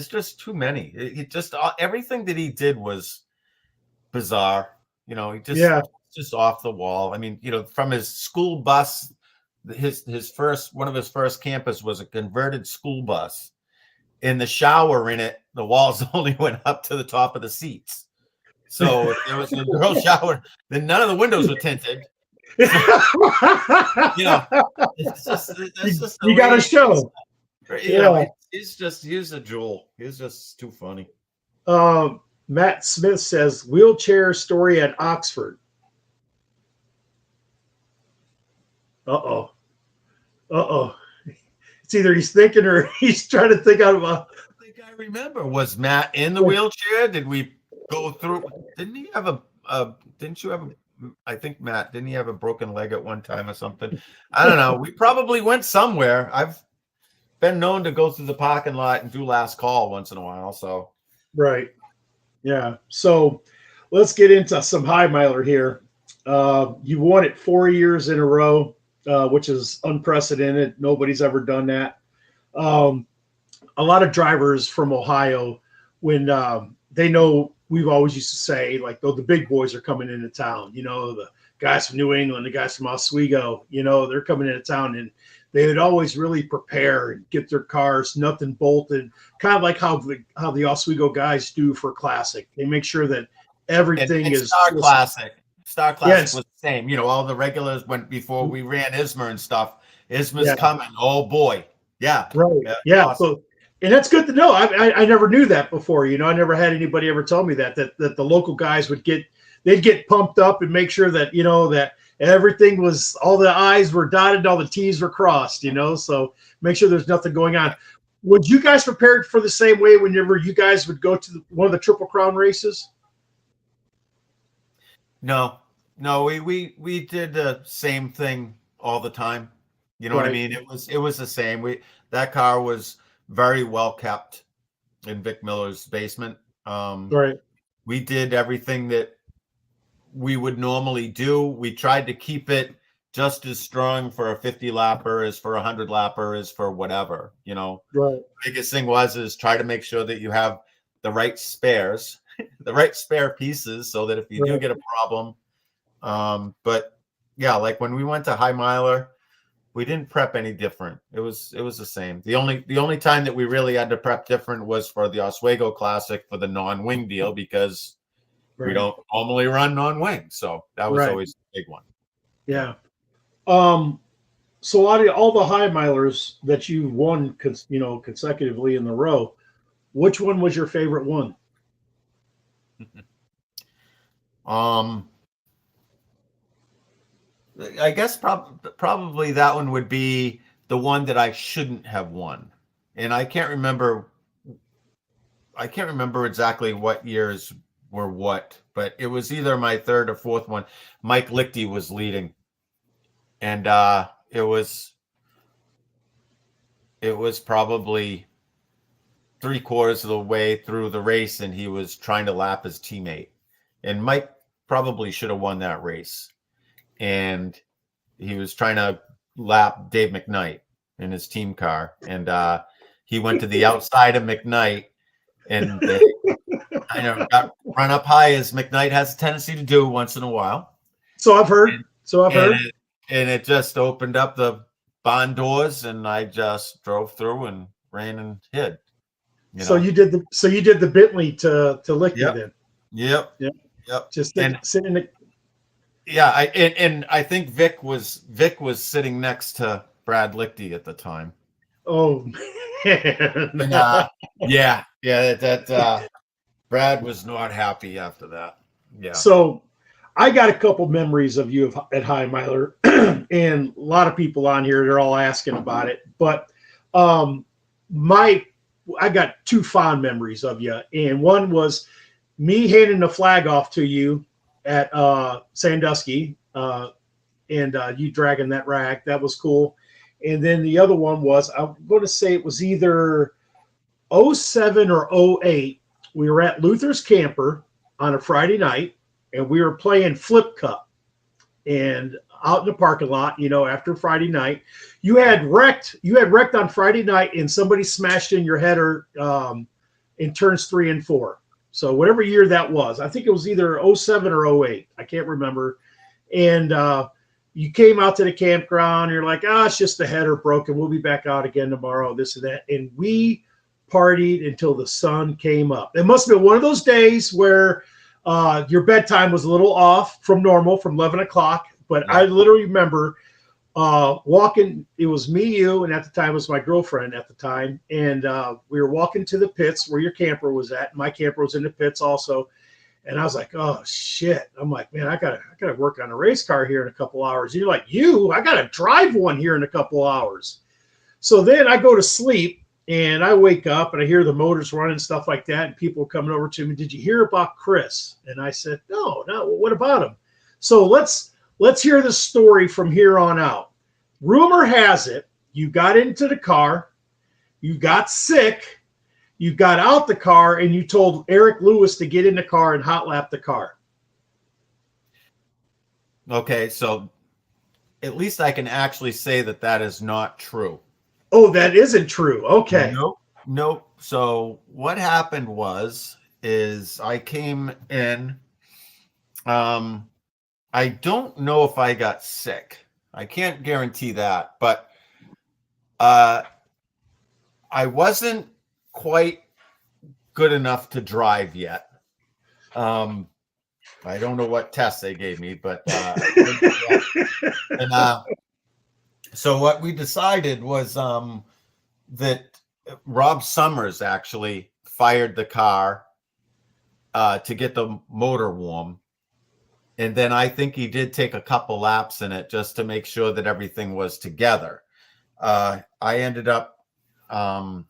just too many. Everything that he did was bizarre. Just off the wall. I mean, from his school bus, one of his first campus was a converted school bus. In the shower in it, the walls only went up to the top of the seats. So if there was a girl shower, then none of the windows were tinted. It's just you got to show. He's a jewel. He's just too funny. Matt Smith says wheelchair story at Oxford. Uh-oh. It's either he's thinking or he's trying to think out of I think I remember. Was Matt in the wheelchair? Did we go through? Didn't he have didn't you have I think Matt, didn't he have a broken leg at one time or something? I don't know. We probably went somewhere. I've been known to go through the parking lot and do last call once in a while. So Right. Yeah. So let's get into some high miler here. You won it 4 years in a row, which is unprecedented. Nobody's ever done that. A lot of drivers from Ohio, when they know, we've always used to say, like, though the big boys are coming into town, the guys from New England, the guys from Oswego, they're coming into town, and they would always really prepare and get their cars nothing bolted, kind of like how the Oswego guys do for Classic. They make sure that everything and is Star Classic. Star Classic Yes. was the same. All the regulars went before we ran ISMA and stuff. ISMA's Yeah. coming. Oh boy. Yeah. Right. Yeah. Awesome. So, and that's good to know. I never knew that before. I never had anybody ever tell me that the local guys they'd get pumped up and make sure that, that everything was, all the I's were dotted, all the T's were crossed, so make sure there's nothing going on. Would you guys prepare for the same way whenever you guys would go to one of the Triple Crown races? No, we did the same thing all the time. You know what I Right. mean? It was the same. That car was very well kept in Vic Miller's basement. Right. We did everything that we would normally do. We tried to keep it just as strong for a 50 lapper as for a 100 lapper as for whatever, Right. Biggest thing is try to make sure that you have the right spares, the right spare pieces, so that if you do Right. get a problem, but yeah, like when we went to High Miler, we didn't prep any different. It was the same. The only time that we really had to prep different was for the Oswego Classic for the non-wing deal, because we Right. don't normally run non-wing. So that was Right. always the big one. Yeah. So out of all the high milers that you won, consecutively in the row, which one was your favorite one? I guess probably that one would be the one that I shouldn't have won. And I can't remember exactly what years were what, but it was either my third or fourth one. Mike Lichty was leading. And it was probably 3/4 of the way through the race, and he was trying to lap his teammate. And Mike probably should have won that race. And he was trying to lap Dave McKnight in his team car. And he went to the outside of McKnight, and got run up high, as McKnight has a tendency to do once in a while. So I've heard. And it just opened up the barn doors, and I just drove through and ran and hid. So you did the Bentley to Lichty. Yep. Then. Yep. Just sitting in the. Yeah, I think Vic was sitting next to Brad Lichty at the time. Oh man. That Brad was not happy after that. Yeah. So I got a couple memories of you at High Miler, and a lot of people on here, they're all asking about it. But I got two fond memories of you, and one was me handing the flag off to you at Sandusky, and you dragging that rack. That was cool. And then the other one was, I'm going to say it was either 07 or 08. We were at Luther's Camper on a Friday night, and we were playing Flip Cup. And out in the parking lot, after Friday night, you had wrecked on Friday night, and somebody smashed in your header in turns 3 and 4. So whatever year that was, I think it was either 07 or 08. I can't remember. And you came out to the campground. And you're like, it's just the header broken. We'll be back out again tomorrow, this and that. And we partied until the sun came up. It must have been one of those days where your bedtime was a little off from normal, from 11 o'clock. But I literally remember walking. It was me, you, and at the time it was my girlfriend at the time. And we were walking to the pits where your camper was at. My camper was in the pits also. And I was like, oh shit. I'm like, man, I gotta work on a race car here in a couple hours. And you're like, I gotta drive one here in a couple hours. So then I go to sleep, And I wake up and I hear the motors running, stuff like that, and people coming over to me. Did you hear about Chris? And I said, no. What about him? So let's hear the story from here on out. Rumor has it you got into the car, you got sick, you got out the car, and you told Eric Lewis to get in the car and hot lap the car. Okay, so at least I can actually say that is not true. Oh, that isn't true. Okay. Nope. So what happened is I came in. I don't know if I got sick. I can't guarantee that, but I wasn't quite good enough to drive yet. I don't know what test they gave me, but so what we decided was that Rob Summers actually fired the car to get the motor warm. And then I think he did take a couple laps in it just to make sure that everything was together. I ended up, I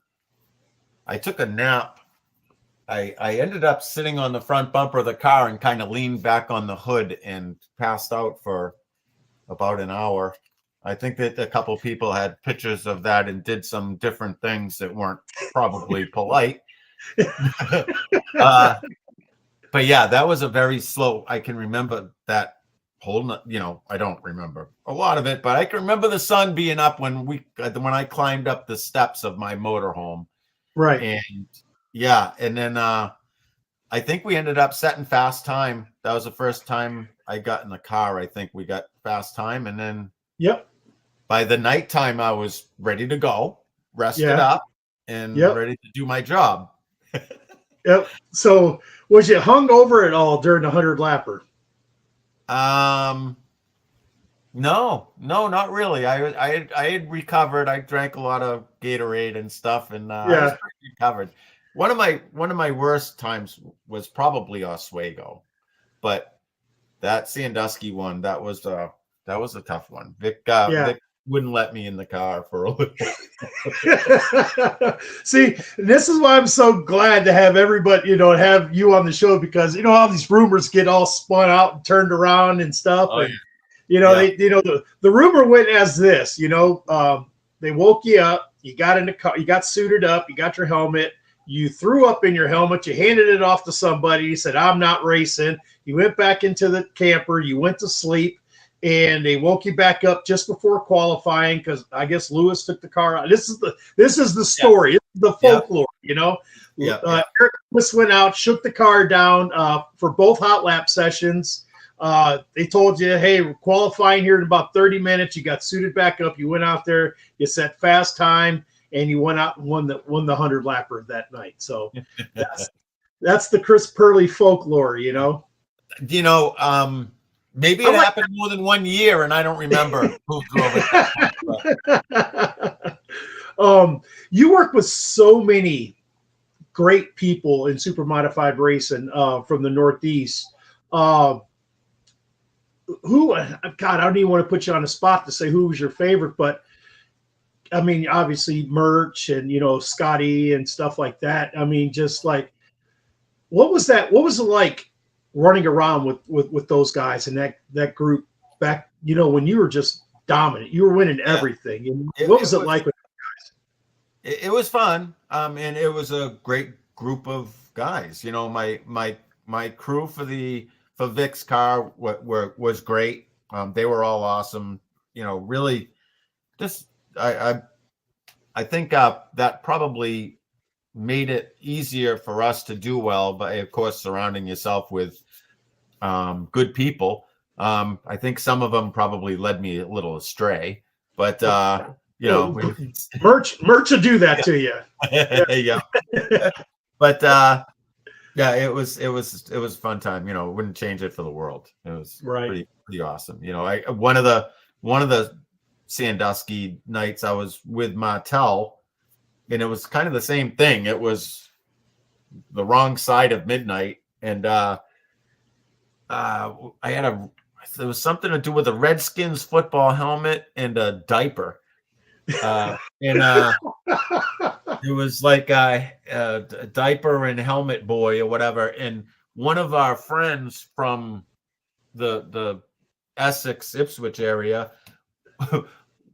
took a nap. I ended up sitting on the front bumper of the car and kind of leaned back on the hood and passed out for about an hour. I think that a couple people had pictures of that and did some different things that weren't probably polite. But yeah, that was a very slow. I can remember that whole, I don't remember a lot of it, but I can remember the sun being up when I climbed up the steps of my motorhome. Right. And yeah. And then I think we ended up setting fast time. That was the first time I got in the car. I think we got fast time. And then yep. By the nighttime, I was ready to go, rested up, and ready to do my job. Yep. So was you hung over at all during the 100 lapper? No, not really. I had recovered. I drank a lot of Gatorade and stuff, and I was pretty recovered. One of my worst times was probably Oswego, but that Sandusky one, that was a tough one. Vic wouldn't let me in the car for a little. See, this is why I'm so glad to have everybody, have you on the show, because all these rumors get all spun out and turned around and stuff. Oh, and the rumor went as this, they woke you up, you got in the car, you got suited up, you got your helmet, you threw up in your helmet, you handed it off to somebody, you said, I'm not racing. You went back into the camper, you went to sleep. And they woke you back up just before qualifying because I guess Lewis took the car out. This is the story. This is the folklore, Eric Lewis went out, shook the car down for both hot lap sessions. They told you, hey, we're qualifying here in about 30 minutes. You got suited back up. You went out there, you set fast time, and you went out and won the 100 lapper that night. So that's the Chris Perley folklore, Maybe it happened more than 1 year, and I don't remember who drove it. You work with so many great people in super modified racing from the Northeast. God, I don't even want to put you on the spot to say who was your favorite, but I mean, obviously Merch and Scotty and stuff like that. I mean, just like, what was that? What was it like running around with those guys and that group back, when you were just dominant, you were winning everything. What was it like with those guys? It was fun. And it was a great group of guys. My crew for Vic's car was great. They were all awesome. Really just, I think that probably made it easier for us to do well, by of course surrounding yourself with good people. I think some of them probably led me a little astray, but Merch will do that to you. Yeah. But it was a fun time. Wouldn't change it for the world. It was pretty awesome. One of the Sandusky nights I was with Martel, and it was kind of the same thing. It was the wrong side of midnight, and there was something to do with a Redskins football helmet and a diaper, And it was like a diaper and helmet boy or whatever. And one of our friends from the Essex Ipswich area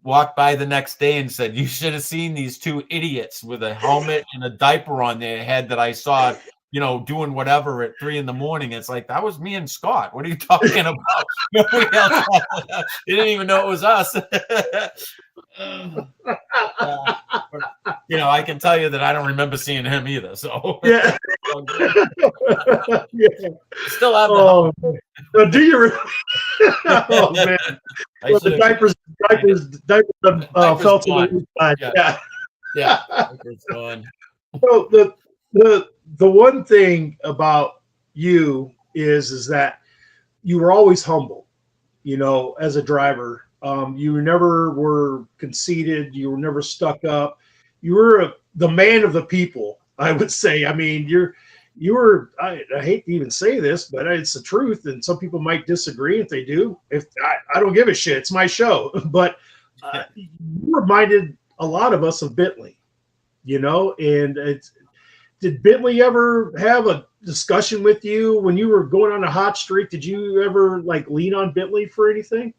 walked by the next day and said, "You should have seen these two idiots with a helmet and a diaper on their head that I saw, doing whatever at 3 a.m. It's like, that was me and Scott. What are you talking about? Nobody else. They didn't even know it was us." I can tell you that I don't remember seeing him either. So Yeah. Yeah. Still have the Oh, no, do you really? Oh man. Well, the diapers fell to the side. Yeah. It's gone. So the one thing about you is that you were always humble, as a driver. You never were conceited. You were never stuck up. You were the man of the people, I would say. I mean, you were. I hate to even say this, but it's the truth, and some people might disagree. If they do, I don't give a shit. It's my show. But you reminded a lot of us of Bentley, and did Bentley ever have a discussion with you when you were going on a hot streak? Did you ever lean on Bentley for anything?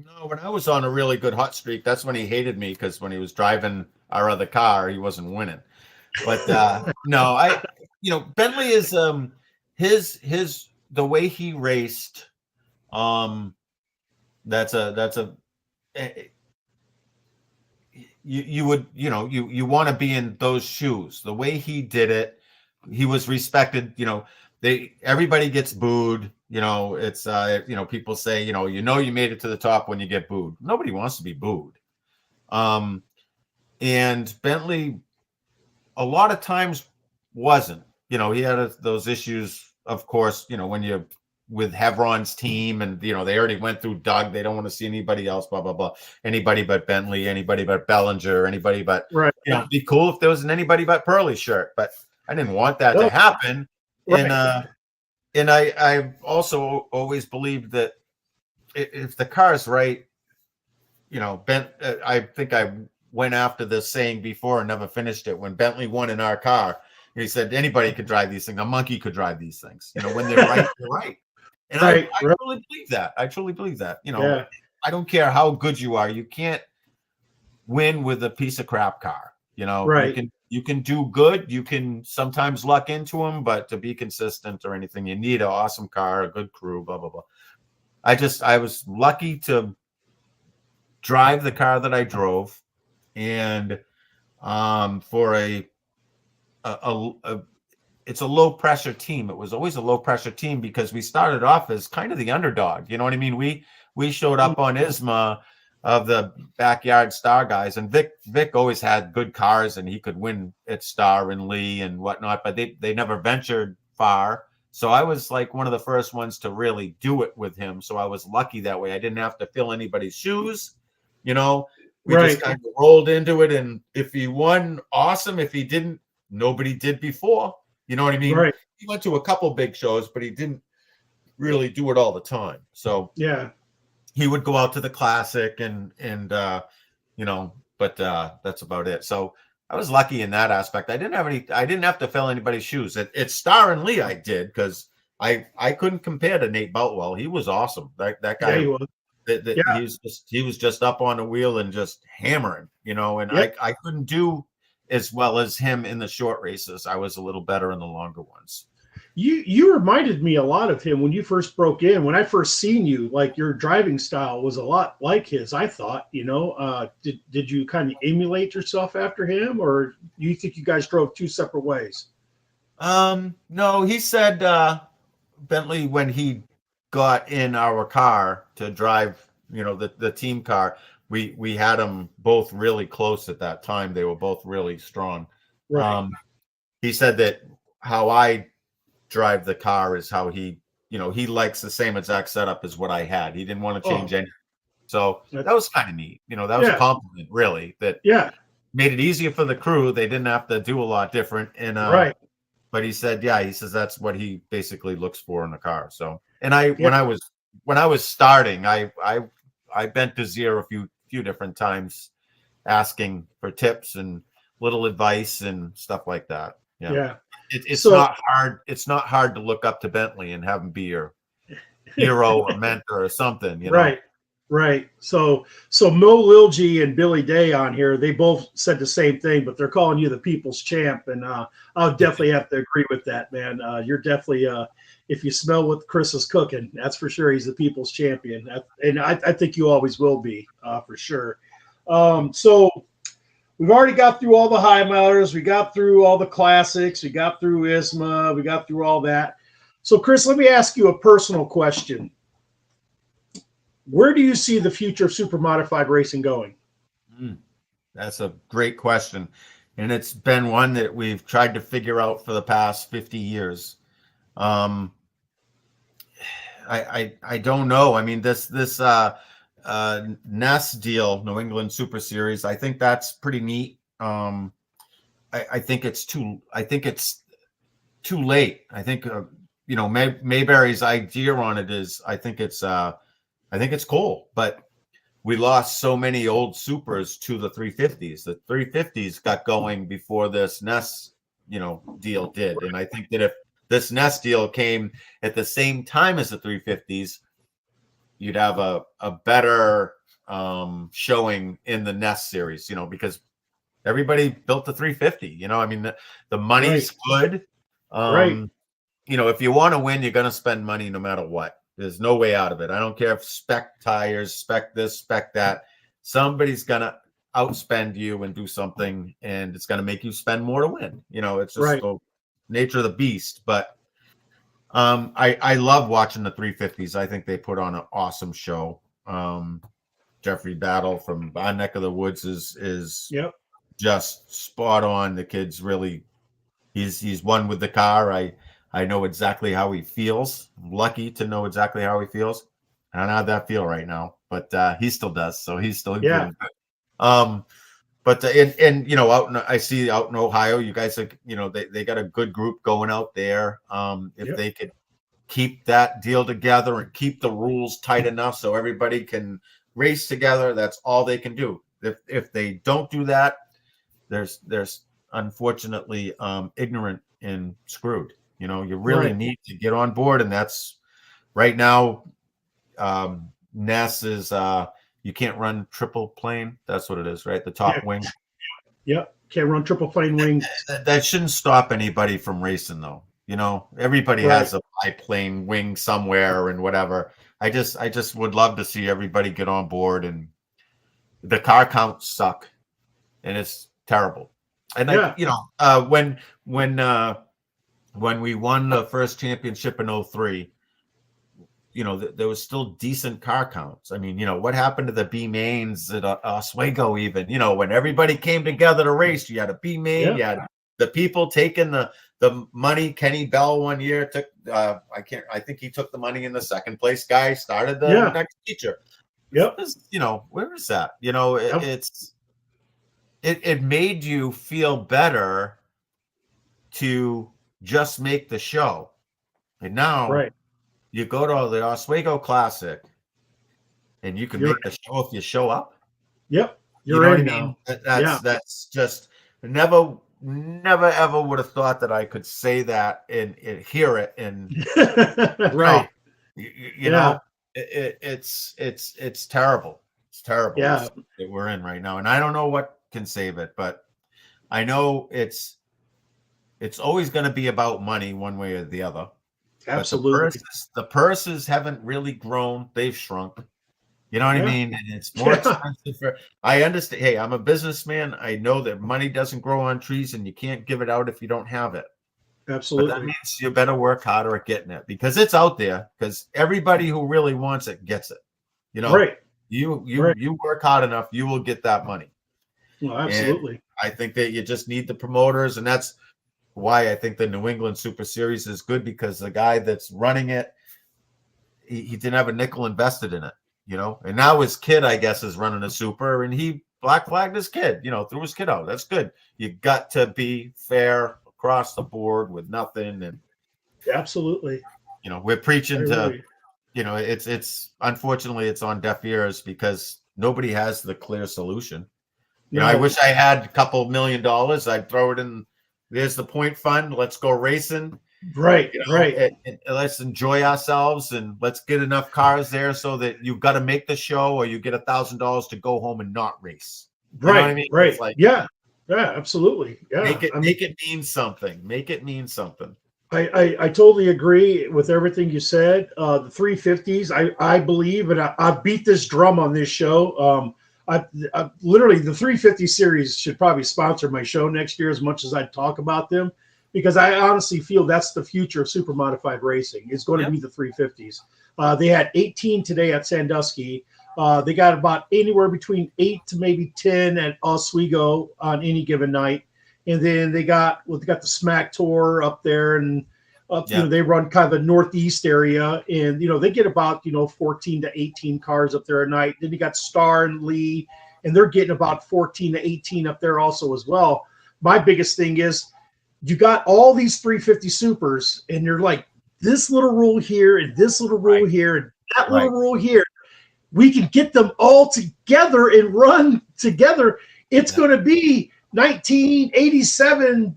No, when I was on a really good hot streak, that's when he hated me, because when he was driving our other car, he wasn't winning. But no, Bentley is the way he raced. That's a you would you want to be in those shoes. The way he did it, he was respected. Everybody gets booed. It's people say, you made it to the top when you get booed. Nobody wants to be booed. And Bentley a lot of times wasn't. He had those issues, of course, when you're with Hevron's team, and they already went through Doug. They don't want to see anybody else, blah blah blah. Anybody but Bentley, anybody but Bellinger, anybody but right. It'd be cool if there was an anybody but Perley shirt, but I didn't want that to happen. Right. And I also always believed that if the car's right, I think I went after this saying before and never finished it. When Bentley won in our car, he said anybody could drive these things. A monkey could drive these things. When they're right, they're right. And I truly believe that. I truly believe that. I don't care how good you are. You can't win with a piece of crap car. Right. You can do good. You can sometimes luck into them, but to be consistent or anything, you need an awesome car, a good crew, blah, blah, blah. I was lucky to drive the car that I drove, and for it's a low pressure team. It was always a low pressure team because we started off as kind of the underdog. You know what I mean? We showed up on ISMA of the backyard Star guys, and Vic always had good cars, and he could win at Star and Lee and whatnot, but they never ventured far. So I was like one of the first ones to really do it with him. So I was lucky that way. I didn't have to fill anybody's shoes. We just kind of rolled into it, and if he won, awesome. If he didn't, nobody did before. You know what I mean? Right. He went to a couple big shows, but he didn't really do it all the time. So yeah, he would go out to the classic and but that's about it. So I was lucky in that aspect. I didn't have to fill anybody's shoes. At Star and Lee I did, because I couldn't compare to Nate Boutwell. He was awesome. That guy. Yeah, he was. He was just up on the wheel and just hammering, and I couldn't do as well as him in the short races. I was a little better in the longer ones. You reminded me a lot of him when you first broke in. When I first seen you, like your driving style was a lot like his. I thought, did you kind of emulate yourself after him, or do you think you guys drove two separate ways? No, he said Bentley, when he got in our car to drive, the team car, we had them both really close at that time. They were both really strong. Right. He said that how I drive the car is how he likes the same exact setup as what I had. He didn't want to change anything. So that was kind of neat. That was a compliment, really, that made it easier for the crew. They didn't have to do a lot different. And right. But he said, that's what he basically looks for in a car. So, and when I was starting, I bent to Zier a few different times, asking for tips and little advice and stuff like that. Yeah, Yeah. it's So not hard. It's not hard to look up to Bentley and have him be your hero or mentor or something. You know. right, right. So Mo Lilgy and Billy Day on here, they both said the same thing, but they're calling you the people's champ, and I'll definitely have to agree with that, man. You're definitely if you smell what Chris is cooking, that's for sure. He's the people's champion, and I think you always will be for sure. So we've already got through all the high milers, we got through all the classics, we got through ISMA, we got through all that. So, Chris, let me ask you a personal question. Where do you see the future of super modified racing going? That's a great question. And it's been one that we've tried to figure out for the past 50 years. I don't know. I mean, this NES deal, New England Super Series, I think that's pretty neat. I think it's too late. I think Mayberry's idea on it is I think it's cool, but we lost so many old supers to the 350s. The 350s got going before this NES deal did, and I think that if this NES deal came at the same time as the 350s, you'd have a better showing in the NES series, because everybody built the 350. I mean, the money's good. Right. If you want to win, you're going to spend money no matter what. There's no way out of it. I don't care if spec tires, spec this, spec that. Somebody's going to outspend you and do something, and it's going to make you spend more to win. It's just the nature of the beast. But I love watching the 350s. I think they put on an awesome show. Jeffrey Battle from our neck of the woods is just spot on. The kid's really he's one with the car. I know exactly how he feels. I'm lucky to know exactly how he feels. I don't have that feel right now, but he still does. So he's still doing good. But I see out in Ohio, you guys are, they got a good group going out there. If they could keep that deal together and keep the rules tight enough so everybody can race together, that's all they can do. If they don't do that, there's unfortunately ignorant and screwed. You really need to get on board, and that's right now. NES is you can't run triple plane. That's what it is, right? The top wing. Yep, can't run triple plane wing. That shouldn't stop anybody from racing, though. Everybody has a biplane wing somewhere and whatever. I just would love to see everybody get on board, and the car counts suck, and it's terrible. And when we won the first championship in 2003, there was still decent car counts. I mean, what happened to the B mains at Oswego even? When everybody came together to race, you had a B main, you had the people taking the money. Kenny Bell one year took I think he took the money, and the second place guy started the next feature. Yep. Where is that? It made you feel better to just make the show. And now you go to the Oswego Classic and you can make the show if you show up. Yep. You're in now. That's just never ever would have thought that I could say that and hear it and you know it's terrible. It's terrible that we're in right now. And I don't know what can save it, but I know it's always going to be about money one way or the other. Absolutely. The purses haven't really grown. They've shrunk. You know what I mean? And it's more expensive I understand. Hey, I'm a businessman. I know that money doesn't grow on trees and you can't give it out if you don't have it. Absolutely. But that means you better work harder at getting it because it's out there, because everybody who really wants it gets it. You work hard enough, you will get that money. Well, absolutely. And I think that you just need the promoters, and that's why I think the New England Super Series is good, because the guy that's running it, he didn't have a nickel invested in it, and now his kid, I guess, is running a super, and he black flagged his kid, threw his kid out. That's good. You got to be fair across the board with nothing. And absolutely, we're preaching to you know, it's unfortunately it's on deaf ears because nobody has the clear solution. You know, I wish I had a couple $1 million. I'd throw it in. There's the point fund. Let's go racing. Right, You know, right. and let's enjoy ourselves and let's get enough cars there so that you've got to make the show or you get $1,000 to go home and not race. You know what I mean? Right. It's like, Yeah, absolutely. Yeah. make it mean something. Make it mean something. I totally agree with everything you said. The 350s, I believe, and I beat this drum on this show. I literally the 350 series should probably sponsor my show next year as much as I talk about them, because I honestly feel that's the future of super modified racing. It's going to be the 350s. They had 18 today at Sandusky. They got about anywhere between 8 to maybe 10 at Oswego on any given night. And then they got the Smack Tour up there, and you know, they run kind of the northeast area, and you know, they get about 14 to 18 cars up there a night. Then you got Star and Lee, and they're getting about 14 to 18 up there also as well. My biggest thing is you got all these 350 supers, and you're like, this little rule here and this little rule here and that little rule here. We can get them all together and run together. It's going to be 1987,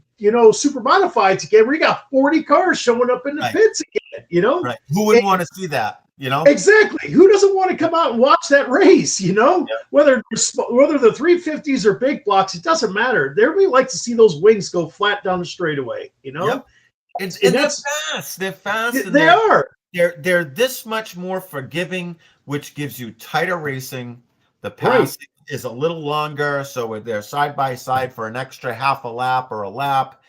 super modifieds again, where you got 40 cars showing up in the pits again, Right. Who would want to see that, Exactly. Who doesn't want to come out and watch that race, Whether the 350s or big blocks, it doesn't matter. Everybody likes to see those wings go flat down the straightaway, Yep. And they're fast. They're fast. They are. They're this much more forgiving, which gives you tighter racing. The passing is a little longer, so they're side by side for an extra half a lap or a lap.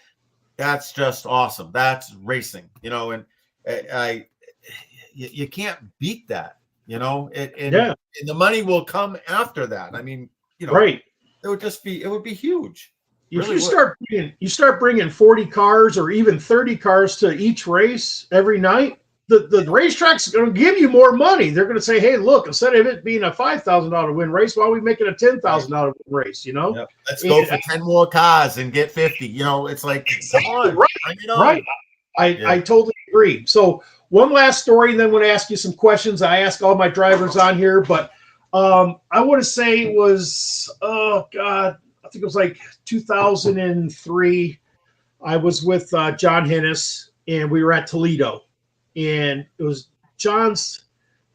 That's just awesome. That's racing, and you can't beat that, and the money will come after that. I mean, it would be huge. If you start bringing 40 cars or even 30 cars to each race every night, the racetrack's going to give you more money. They're going to say, hey, look, instead of it being a $5,000 win race, why are we making a $10,000 win race, Yep. Let's go for 10 more cars and get 50. It's like, come on, bring it on. Right. I totally agree. So one last story, and then I'm going to ask you some questions. I ask all my drivers on here, but I want to say it was, I think it was like 2003. I was with John Hennis, and we were at Toledo. And it was John's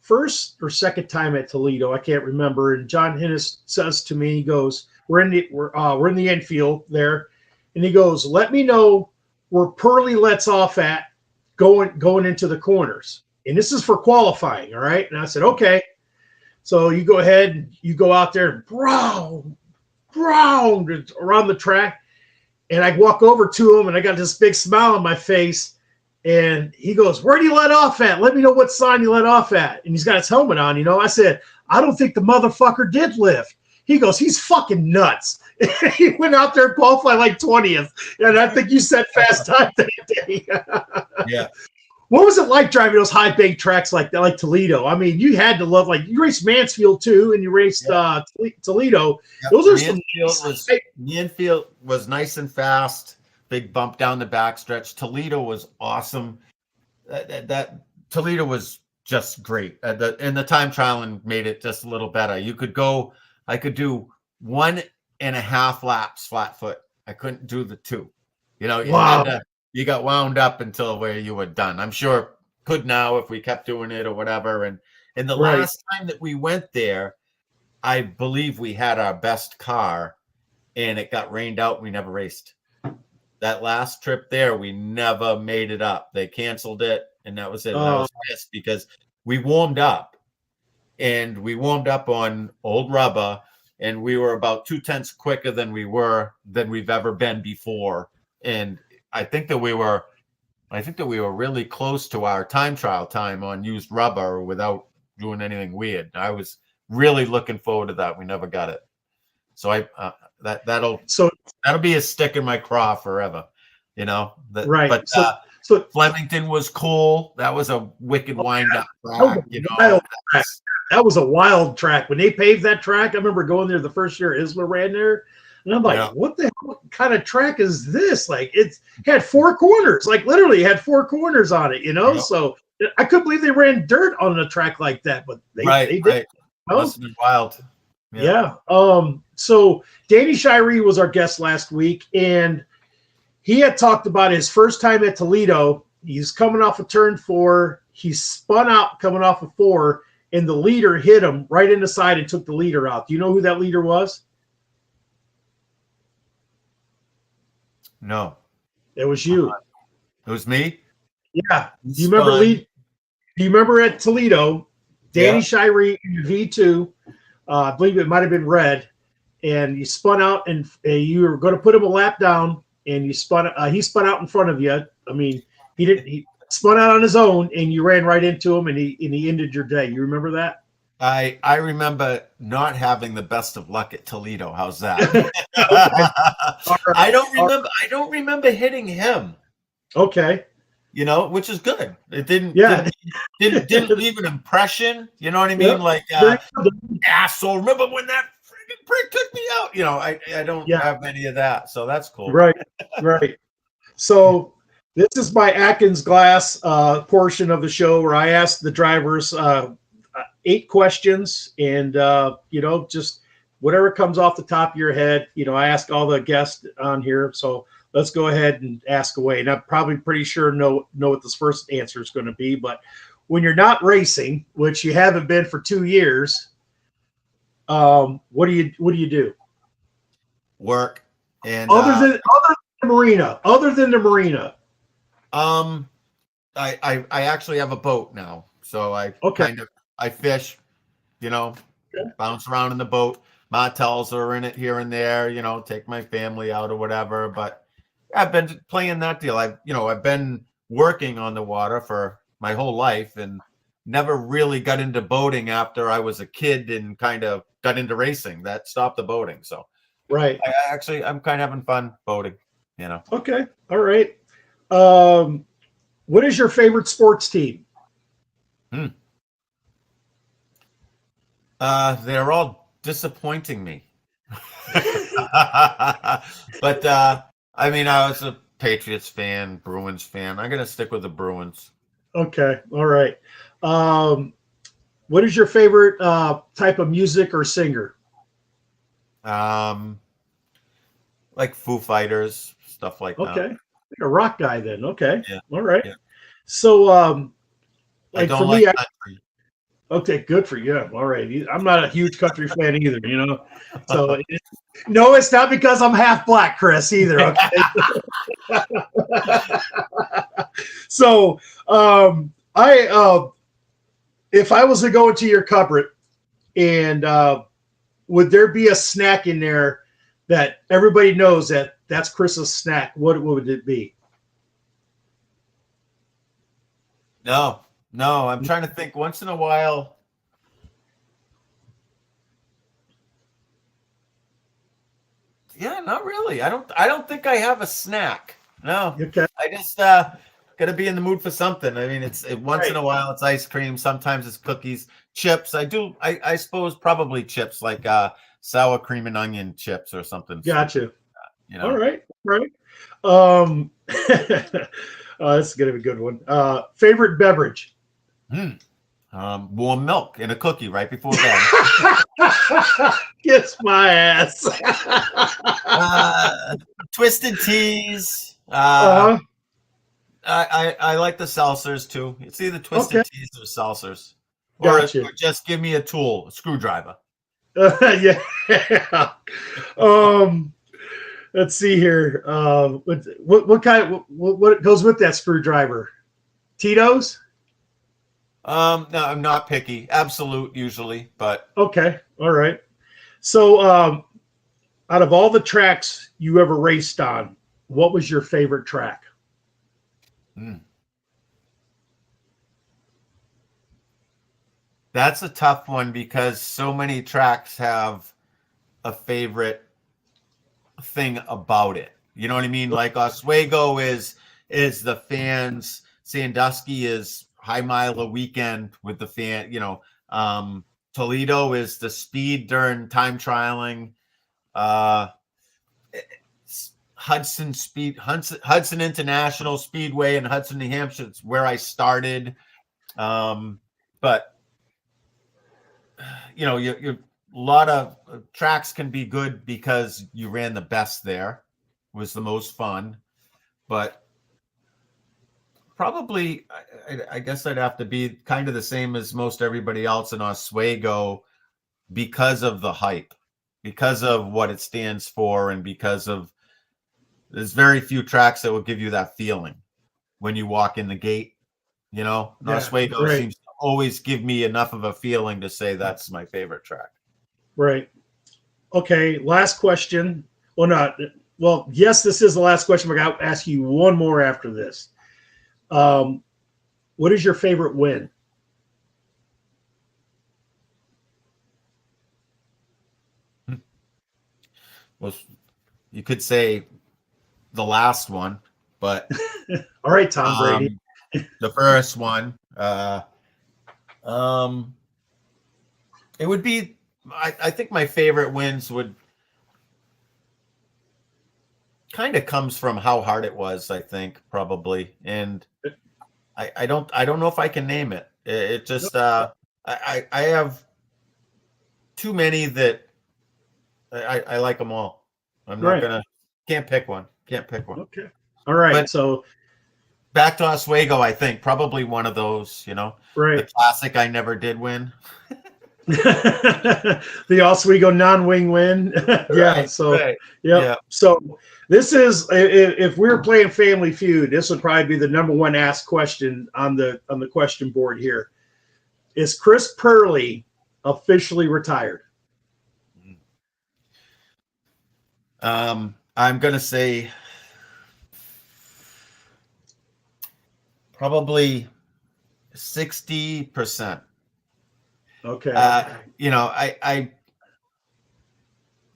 first or second time at Toledo. I can't remember. And John Hennis says to me, he goes, we're in the infield there. And he goes, let me know where Perley lets off at going into the corners. And this is for qualifying. All right. And I said, okay. So you go ahead and you go out there and brown around the track. And I walk over to him and I got this big smile on my face. And he goes, where do you let off at? Let me know what sign you let off at. And he's got his helmet on, I said, I don't think the motherfucker did lift. He goes, he's fucking nuts. He went out there and qualified like 20th. And I think you said fast time that day. Yeah. What was it like driving those high bank tracks like that, like Toledo? I mean, you had to love, like, you raced Mansfield too, and you raced Toledo. Yep. Those are Mansfield was nice and fast. Big bump down the backstretch. Toledo was awesome. That Toledo was just great. And the time trialing made it just a little better. I could do 1.5 laps flat foot. I couldn't do the 2. You got wound up until where you were done. I'm sure could now if we kept doing it or whatever. And the last time that we went there, I believe we had our best car, and it got rained out. We never raced. That last trip there, we never made it up. They canceled it, and that was it. And I was pissed because we warmed up, and we warmed up on old rubber, and we were about 0.2 quicker than we've ever been before. And I think that we were really close to our time trial time on used rubber without doing anything weird. I was really looking forward to that. We never got it. So that'll be a stick in my craw forever, Right. But so Flemington was cool. That was a wicked wind up track. That was a wild track. When they paved that track, I remember going there the first year Isla ran there, and I'm like, what the hell kind of track is this? Like, it had 4 corners. Like, literally had 4 corners on it. So I couldn't believe they ran dirt on a track like that, but they did. Right. Oh, Must have been wild. yeah. So Danny Shirey was our guest last week, and he had talked about his first time at Toledo. He's coming off of turn 4. He spun out coming off of 4, and the leader hit him right in the side and took the leader out. Do you know who that leader was? No. It was you. It was me? Yeah. Do you remember Do you remember at Toledo, Danny Shirey in the V2, I believe it might have been red, and you spun out and you were going to put him a lap down, and he spun out in front of you. I mean, he spun out on his own, and you ran right into him, and he ended your day. You remember that? I remember not having the best of luck at Toledo. How's that? Right. I don't remember hitting him. Okay. You know, which is good. It didn't leave an impression. You know what I mean? Yep. Like asshole. Remember when that freaking prick took me out? You know, I don't have any of that. So that's cool. Right. So this is my Atkins glass portion of the show where I ask the drivers 8 questions, and just whatever comes off the top of your head. I ask all the guests on here, so let's go ahead and ask away. And I'm probably pretty sure know what this first answer is going to be. But when you're not racing, which you haven't been for 2 years, what do you do? Work. And other than the marina. I actually have a boat now, so I fish, bounce around in the boat. Martels are in it here and there, take my family out or whatever. But I've been playing that deal. I've been working on the water for my whole life and never really got into boating after I was a kid and kind of got into racing. That stopped the boating. So right. I'm kind of having fun boating, Okay. All right. What is your favorite sports team? They're all disappointing me. But I was a Patriots fan, Bruins fan. I'm gonna stick with the Bruins. Okay, all right. What is your favorite type of music or singer? Like Foo Fighters, stuff like that. Okay, a rock guy then. Okay, yeah. All right. Yeah. So, I don't like country. Okay, good for you. All right. I'm not a huge country fan either, So, no, it's not because I'm half black, Chris, either. Okay. So, if I was to go into your cupboard, and would there be a snack in there that everybody knows that's Chris's snack? What would it be? No, I'm trying to think. Once in a while, not really. I don't think I have a snack. No, okay. I just gotta be in the mood for something. I mean, once Right. in a while it's ice cream. Sometimes it's cookies, chips. I suppose probably chips like sour cream and onion chips or something. Gotcha. All right. This is gonna be a good one. Favorite beverage? Warm milk and a cookie right before bed. Kiss my ass. Twisted teas. Uh-huh. I like the seltzers too. It's either twisted teas or seltzers, or just give me a tool, a screwdriver. Yeah. Let's see here. What kind? What goes with that screwdriver? Tito's. No, I'm not picky. Absolute usually, but okay. All right. So, out of all the tracks you ever raced on, what was your favorite track? That's a tough one because so many tracks have a favorite thing about it. You know what I mean? Like Oswego is the fans. Sandusky is high mile a weekend with the fan. Toledo is the speed during time trialing. Hudson International Speedway in Hudson, New Hampshire. It's where I started. But you know, you a lot of tracks can be good because you ran the best there, was the most fun. But probably, I guess I'd have to be kind of the same as most everybody else in Oswego because of the hype, because of what it stands for, and because of there's very few tracks that will give you that feeling when you walk in the gate. You know, Yeah, Oswego right. seems to always give me enough of a feeling to say that's my favorite track. Right. Okay. Last question. Well, not. Well, yes, this is the last question. But I'll ask you one more after this. Um, what is your favorite win? Well, you could say the last one, but All right, Tom Brady. The first one, it would be. I think my favorite wins would kind of comes from how hard it was. I think probably, and I don't know if I can name it. It just I have too many that I like them all. I'm not Right. gonna can't pick one. Can't pick one. Okay. All right. But So, back to Oswego, I think probably one of those. You know, the right. classic I never did win. The Oswego non-wing win. Yeah. Right, So, right. yep. Yeah. So this is if we were playing Family Feud, this would probably be the number one asked question on the question board here. Is Chris Perley officially retired? I'm gonna say probably 60%. Okay. You know,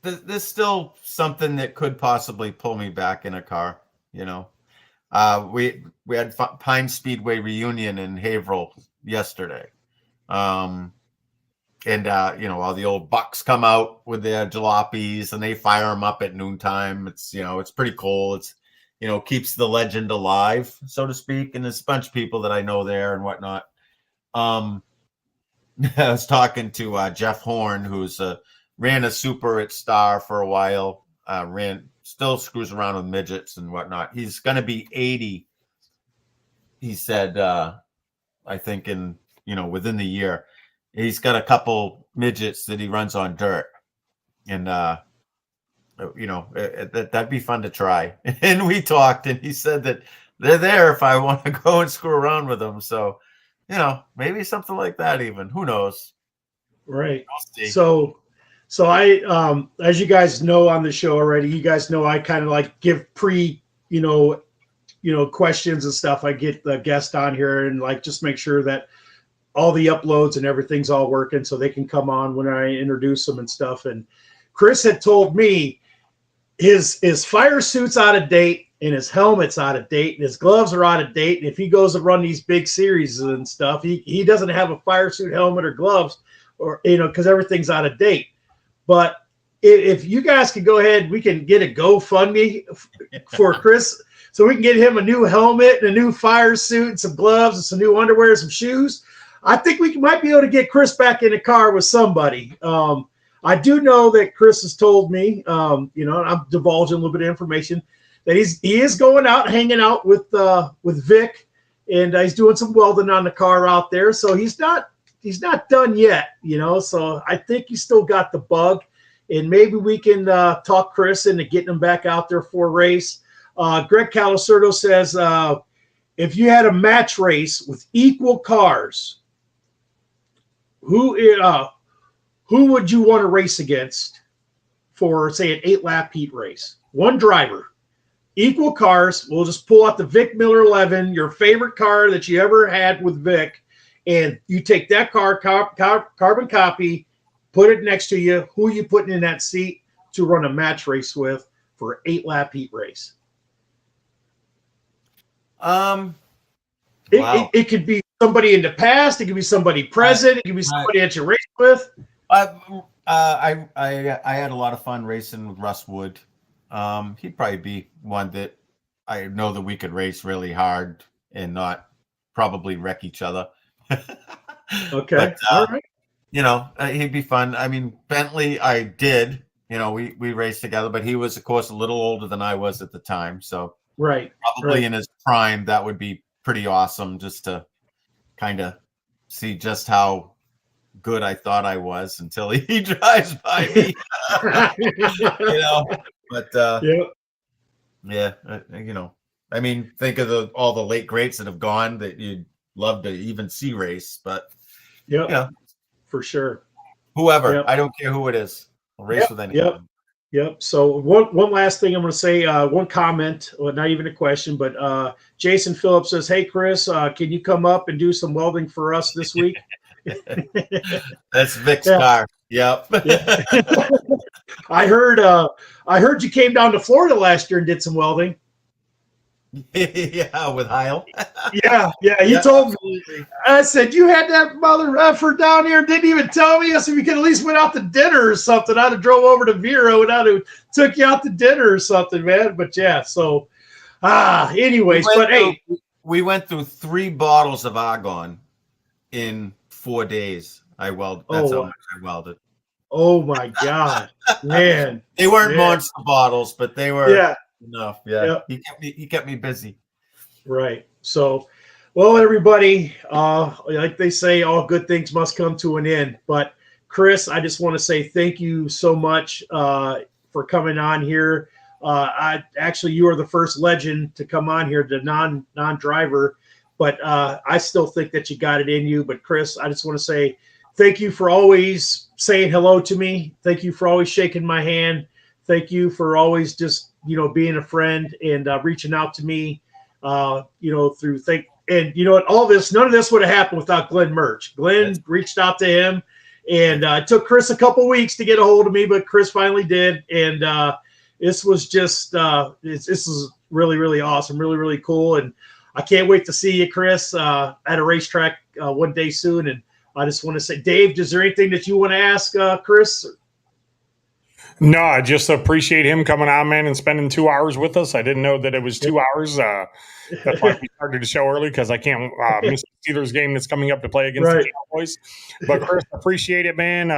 there's still something that could possibly pull me back in a car. You know, we had Pine Speedway reunion in Haverhill yesterday, and you know, all the old bucks come out with their jalopies and they fire them up at noontime. It's, you know, it's pretty cool. It's, you know, keeps the legend alive, so to speak. And there's a bunch of people that I know there and whatnot. I was talking to Jeff Horn, who's ran a super at Star for a while. Still screws around with midgets and whatnot. He's going to be 80. He said, I think within the year. He's got a couple midgets that he runs on dirt, and that'd be fun to try. And we talked, and he said that they're there if I want to go and screw around with them. So, you know, maybe something like that. Even who knows? Right. We'll see. So I, as you guys know on the show already, you guys know I kind of like give questions and stuff. I get the guest on here and like just make sure that all the uploads and everything's all working so they can come on when I introduce them and stuff. And Chris had told me his fire suit's out of date and his helmet's out of date and his gloves are out of date. And if he goes to run these big series and stuff, he doesn't have a fire suit, helmet, or gloves, or because everything's out of date. But if you guys could go ahead, we can get a GoFundMe for Chris so we can get him a new helmet and a new fire suit and some gloves and some new underwear and some shoes. I think we might be able to get Chris back in the car with somebody. I do know that Chris has told me, I'm divulging a little bit of information, that he is going out, hanging out with Vic, and he's doing some welding on the car out there. So he's not done yet, So I think he's still got the bug, and maybe we can talk Chris into getting him back out there for a race. Greg Calacerdo says, if you had a match race with equal cars, who would you want to race against for, say, an 8-lap heat race? One driver, equal cars. We'll just pull out the Vic Miller 11, your favorite car that you ever had with Vic, and you take that car, carbon copy, put it next to you. Who are you putting in that seat to run a match race with for an 8-lap heat race? Wow. It could be somebody in the past. It could be somebody present. It could be somebody that you raced with. I had a lot of fun racing with Russ Wood. He'd probably be one that I know that we could race really hard and not probably wreck each other. Okay. But All right. he'd be fun. I mean, Bentley, I did. We raced together, but he was, of course, a little older than I was at the time. So Right. probably Right. in his prime, that would be pretty awesome, just to kind of see just how good I thought I was until he drives by me. But Yeah. yeah, I mean, think of all the late greats that have gone that you'd love to even see race, but Yep. For sure. whoever, Yep. I don't care who it is, I'll race Yep. with anyone. Yep. Yep. So one last thing I'm going to say, one comment, well, not even a question, but Jason Phillips says, "Hey Chris, can you come up and do some welding for us this week?" That's Vic's Yeah. car. Yep. Yeah. I heard you came down to Florida last year and did some welding. Yeah, with Heil. Yeah. He told me. I said, "You had that mother effer down here, didn't even tell me." I said, "We could at least went out to dinner or something. I'd have drove over to Vero and I'd have took you out to dinner or something, man." But yeah, so anyways, we went through 3 bottles of argon in 4 days. That's how much I welded. Oh my God, man! They weren't monster bottles, but they were enough. Yeah, Yep. he kept me busy. Right. So, well, everybody, like they say, all good things must come to an end. But Chris, I just want to say thank you so much for coming on here. You are the first legend to come on here, the non-driver. But I still think that you got it in you. But Chris, I just want to say thank you for always saying hello to me. Thank you for always shaking my hand. Thank you for always just being a friend and reaching out to me. Through all this, none of this would have happened without Glenn Murch. Glenn reached out to him, and it took Chris a couple weeks to get a hold of me, but Chris finally did. And this was just, this is really, really awesome, really, really cool. And I can't wait to see you, Chris, at a racetrack one day soon. And I just want to say, Dave, is there anything that you want to ask Chris? No, I just appreciate him coming on, man, and spending 2 hours with us. I didn't know that it was 2 hours. That's why we started the show early, because I can't miss the Steelers game that's coming up to play against the Cowboys. But Chris, appreciate it, man.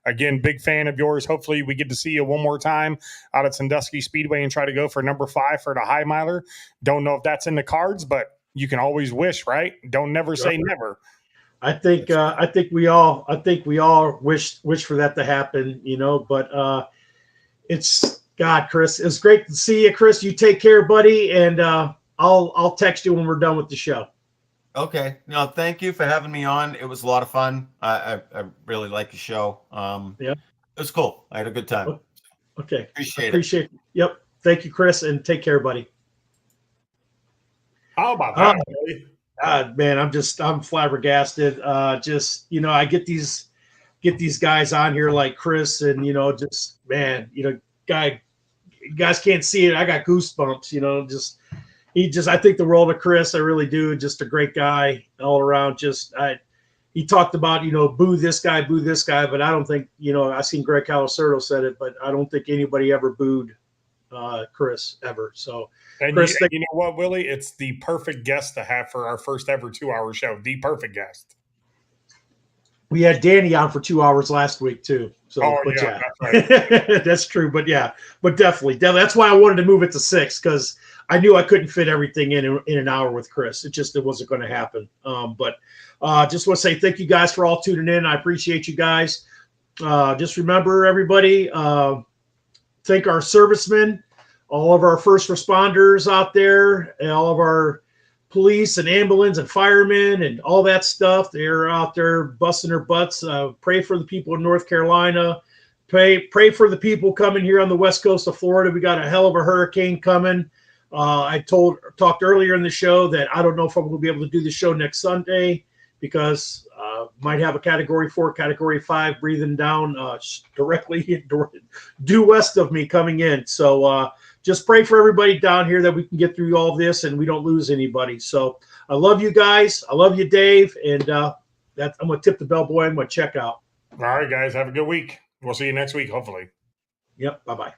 Again, big fan of yours. Hopefully we get to see you one more time out at Sandusky Speedway and try to go for number 5 for the high miler. Don't know if that's in the cards, but you can always wish, right? Don't never say never. I think we all wish for that to happen, but it's God, Chris. It's great to see you, Chris. You take care, buddy, and I'll text you when we're done with the show. Okay. No, thank you for having me on. It was a lot of fun. I really like the show. It was cool. I had a good time. Okay. Appreciate it. Yep. Thank you, Chris, and take care, buddy. How about that? Man, I'm flabbergasted. I get these guys on here like Chris, and you guys can't see it. I got goosebumps. I think the world of Chris. I really do. Just a great guy all around. He talked about boo this guy, but I don't think I seen Greg Calacerdo said it, but I don't think anybody ever booed Chris ever. So, and Chris, you know what, Willie? It's the perfect guest to have for our first ever 2-hour show. The perfect guest. We had Danny on for 2 hours last week too. So, that's right. That's true. But definitely. That's why I wanted to move it to 6, because I knew I couldn't fit everything in an hour with Chris. It wasn't going to happen. But just want to say thank you guys for all tuning in. I appreciate you guys. Just remember, everybody, thank our servicemen, all of our first responders out there, and all of our police and ambulance and firemen and all that stuff. They're out there busting their butts. Pray for the people in North Carolina. Pray for the people coming here on the west coast of Florida. We got a hell of a hurricane coming. I talked earlier in the show that I don't know if I'm going to be able to do the show next Sunday, because might have a Category 4, Category 5 breathing down directly due west of me coming in. So just pray for everybody down here that we can get through all this and we don't lose anybody. So I love you guys. I love you, Dave. And I'm going to tip the bellboy. I'm going to check out. All right, guys. Have a good week. We'll see you next week, hopefully. Yep. Bye-bye.